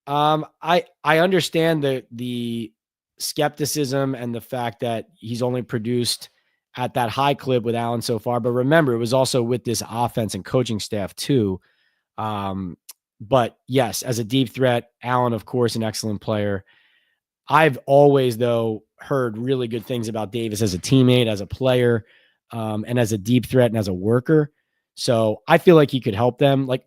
I understand the skepticism and the fact that he's only produced at that high clip with Allen so far. But remember, it was also with this offense and coaching staff too. But yes, as a deep threat, Allen, of course, an excellent player. I've always, though, heard really good things about Davis as a teammate, as a player, and as a deep threat and as a worker. So I feel like he could help them. Like,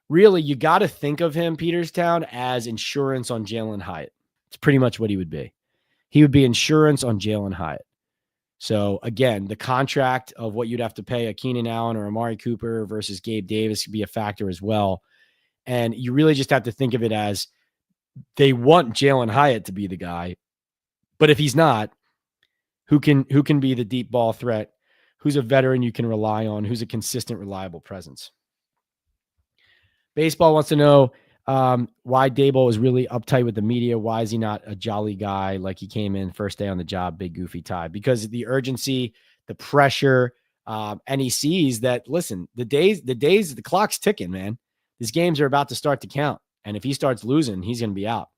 really, you got to think of him, Peterstown, as insurance on Jalen Hyatt. It's pretty much what he would be. He would be insurance on Jalen Hyatt. So, again, the contract of what you'd have to pay a Keenan Allen or Amari Cooper versus Gabe Davis could be a factor as well. And you really just have to think of it as they want Jalen Hyatt to be the guy. But if he's not, who can be the deep ball threat? Who's a veteran you can rely on? Who's a consistent, reliable presence? Baseball wants to know why Daboll is really uptight with the media. Why is he not a jolly guy like he came in first day on the job, big goofy tie? Because the urgency, the pressure, and he sees that, listen, the clock's ticking, man. These games are about to start to count. And if he starts losing, he's going to be out.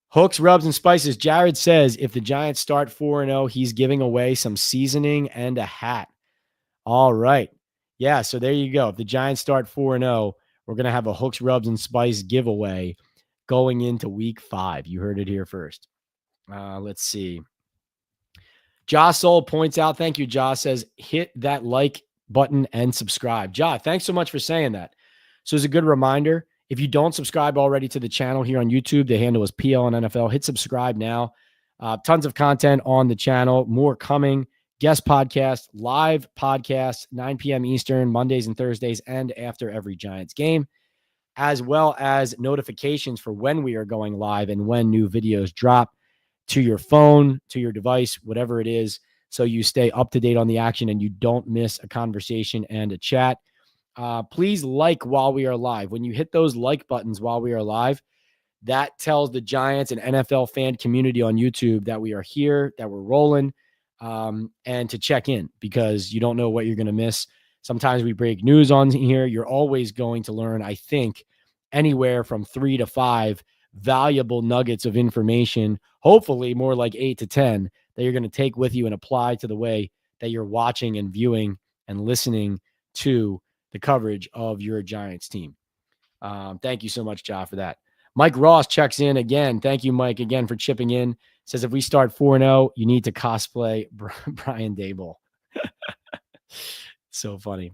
Hooks, rubs, and spices. Jared says if the Giants start 4-0, he's giving away some seasoning and a hat. All right. Yeah, so there you go. If the Giants start 4-0, we're going to have a Hooks, Rubs, and Spice giveaway going into week 5. You heard it here first. Let's see. Josh Soul points out, thank you, Josh, says, hit that like button and subscribe. Josh, thanks so much for saying that. So as a good reminder, if you don't subscribe already to the channel here on YouTube, the handle is PL and NFL. Hit subscribe now. Tons of content on the channel. More coming. Guest podcast, live podcasts, 9 p.m. Eastern, Mondays and Thursdays, and after every Giants game, as well as notifications for when we are going live and when new videos drop to your phone, to your device, whatever it is, so you stay up to date on the action and you don't miss a conversation and a chat. Please like while we are live. When you hit those like buttons while we are live, that tells the Giants and NFL fan community on YouTube that we are here, that we're rolling, and to check in because you don't know what you're going to miss. Sometimes we break news on here. You're always going to learn, I think, anywhere from 3 to 5 valuable nuggets of information, hopefully more like 8 to 10, that you're going to take with you and apply to the way that you're watching and viewing and listening to the coverage of your Giants team. Thank you so much, Ja, for that. Mike Ross checks in again. Thank you, Mike, again for chipping in. Says if we start 4-0, you need to cosplay Brian Daboll. So funny.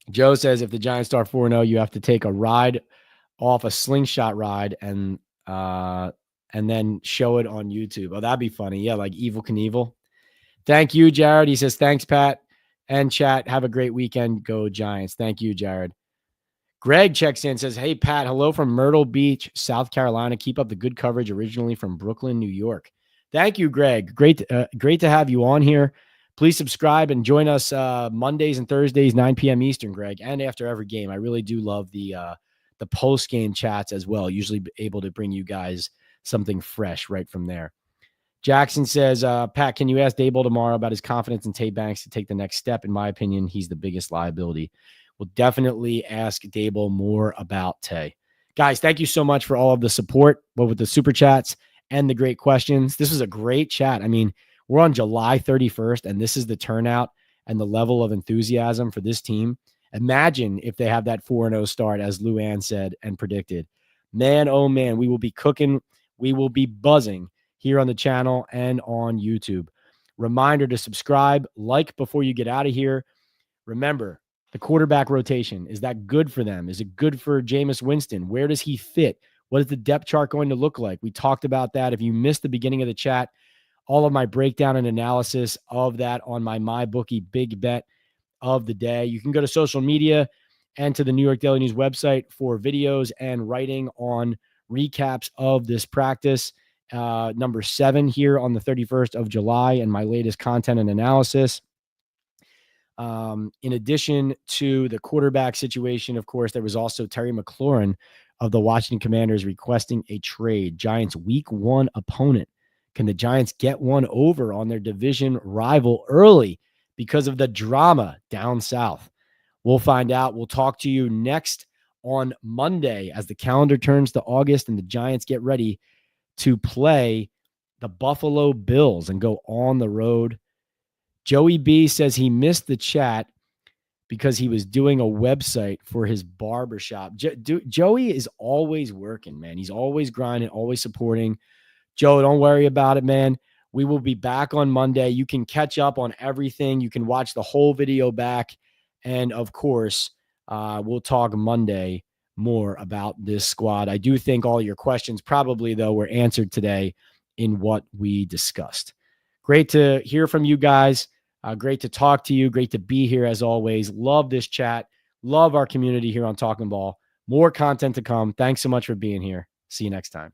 Joe says if the Giants start 4-0, you have to take a ride off a slingshot ride and and then show it on YouTube. Oh, that'd be funny. Yeah, like Evel Knievel. Thank you, Jared. He says, thanks, Pat and chat. Have a great weekend. Go Giants. Thank you, Jared. Greg checks in, says, hey, Pat, hello from Myrtle Beach, South Carolina. Keep up the good coverage, originally from Brooklyn, New York. Thank you, Greg. Great to have you on here. Please subscribe and join us Mondays and Thursdays, 9 p.m. Eastern, Greg, and after every game. I really do love the post-game chats as well, usually able to bring you guys something fresh right from there. Jackson says, Pat, can you ask Daboll tomorrow about his confidence in Tay Banks to take the next step? In my opinion, he's the biggest liability. We'll definitely ask Daboll more about Tay. Guys, thank you so much for all of the support, both with the super chats and the great questions. This was a great chat. I mean, we're on July 31st, and this is the turnout and the level of enthusiasm for this team. Imagine if they have that 4-0 start, as Luann said and predicted. Man, oh man, we will be cooking. We will be buzzing here on the channel and on YouTube. Reminder to subscribe, like before you get out of here. Remember, the quarterback rotation, is that good for them? Is it good for Jameis Winston? Where does he fit? What is the depth chart going to look like? We talked about that. If you missed the beginning of the chat, all of my breakdown and analysis of that on my MyBookie big bet of the day. You can go to social media and to the New York Daily News website for videos and writing on recaps of this practice. Number 7 here on the 31st of July and my latest content and analysis. In addition to the quarterback situation, of course, there was also Terry McLaurin of the Washington Commanders requesting a trade. Giants week 1 opponent. Can the Giants get one over on their division rival early because of the drama down south? We'll find out. We'll talk to you next on Monday as the calendar turns to August and the Giants get ready to play the Buffalo Bills and go on the road. Joey B says he missed the chat because he was doing a website for his barbershop. Joey is always working, man. He's always grinding, always supporting. Joe, don't worry about it, man. We will be back on Monday. You can catch up on everything. You can watch the whole video back. And, of course, we'll talk Monday more about this squad. I do think all your questions probably, though, were answered today in what we discussed. Great to hear from you guys. Great to talk to you. Great to be here as always. Love this chat. Love our community here on Talkin Ball. More content to come. Thanks so much for being here. See you next time.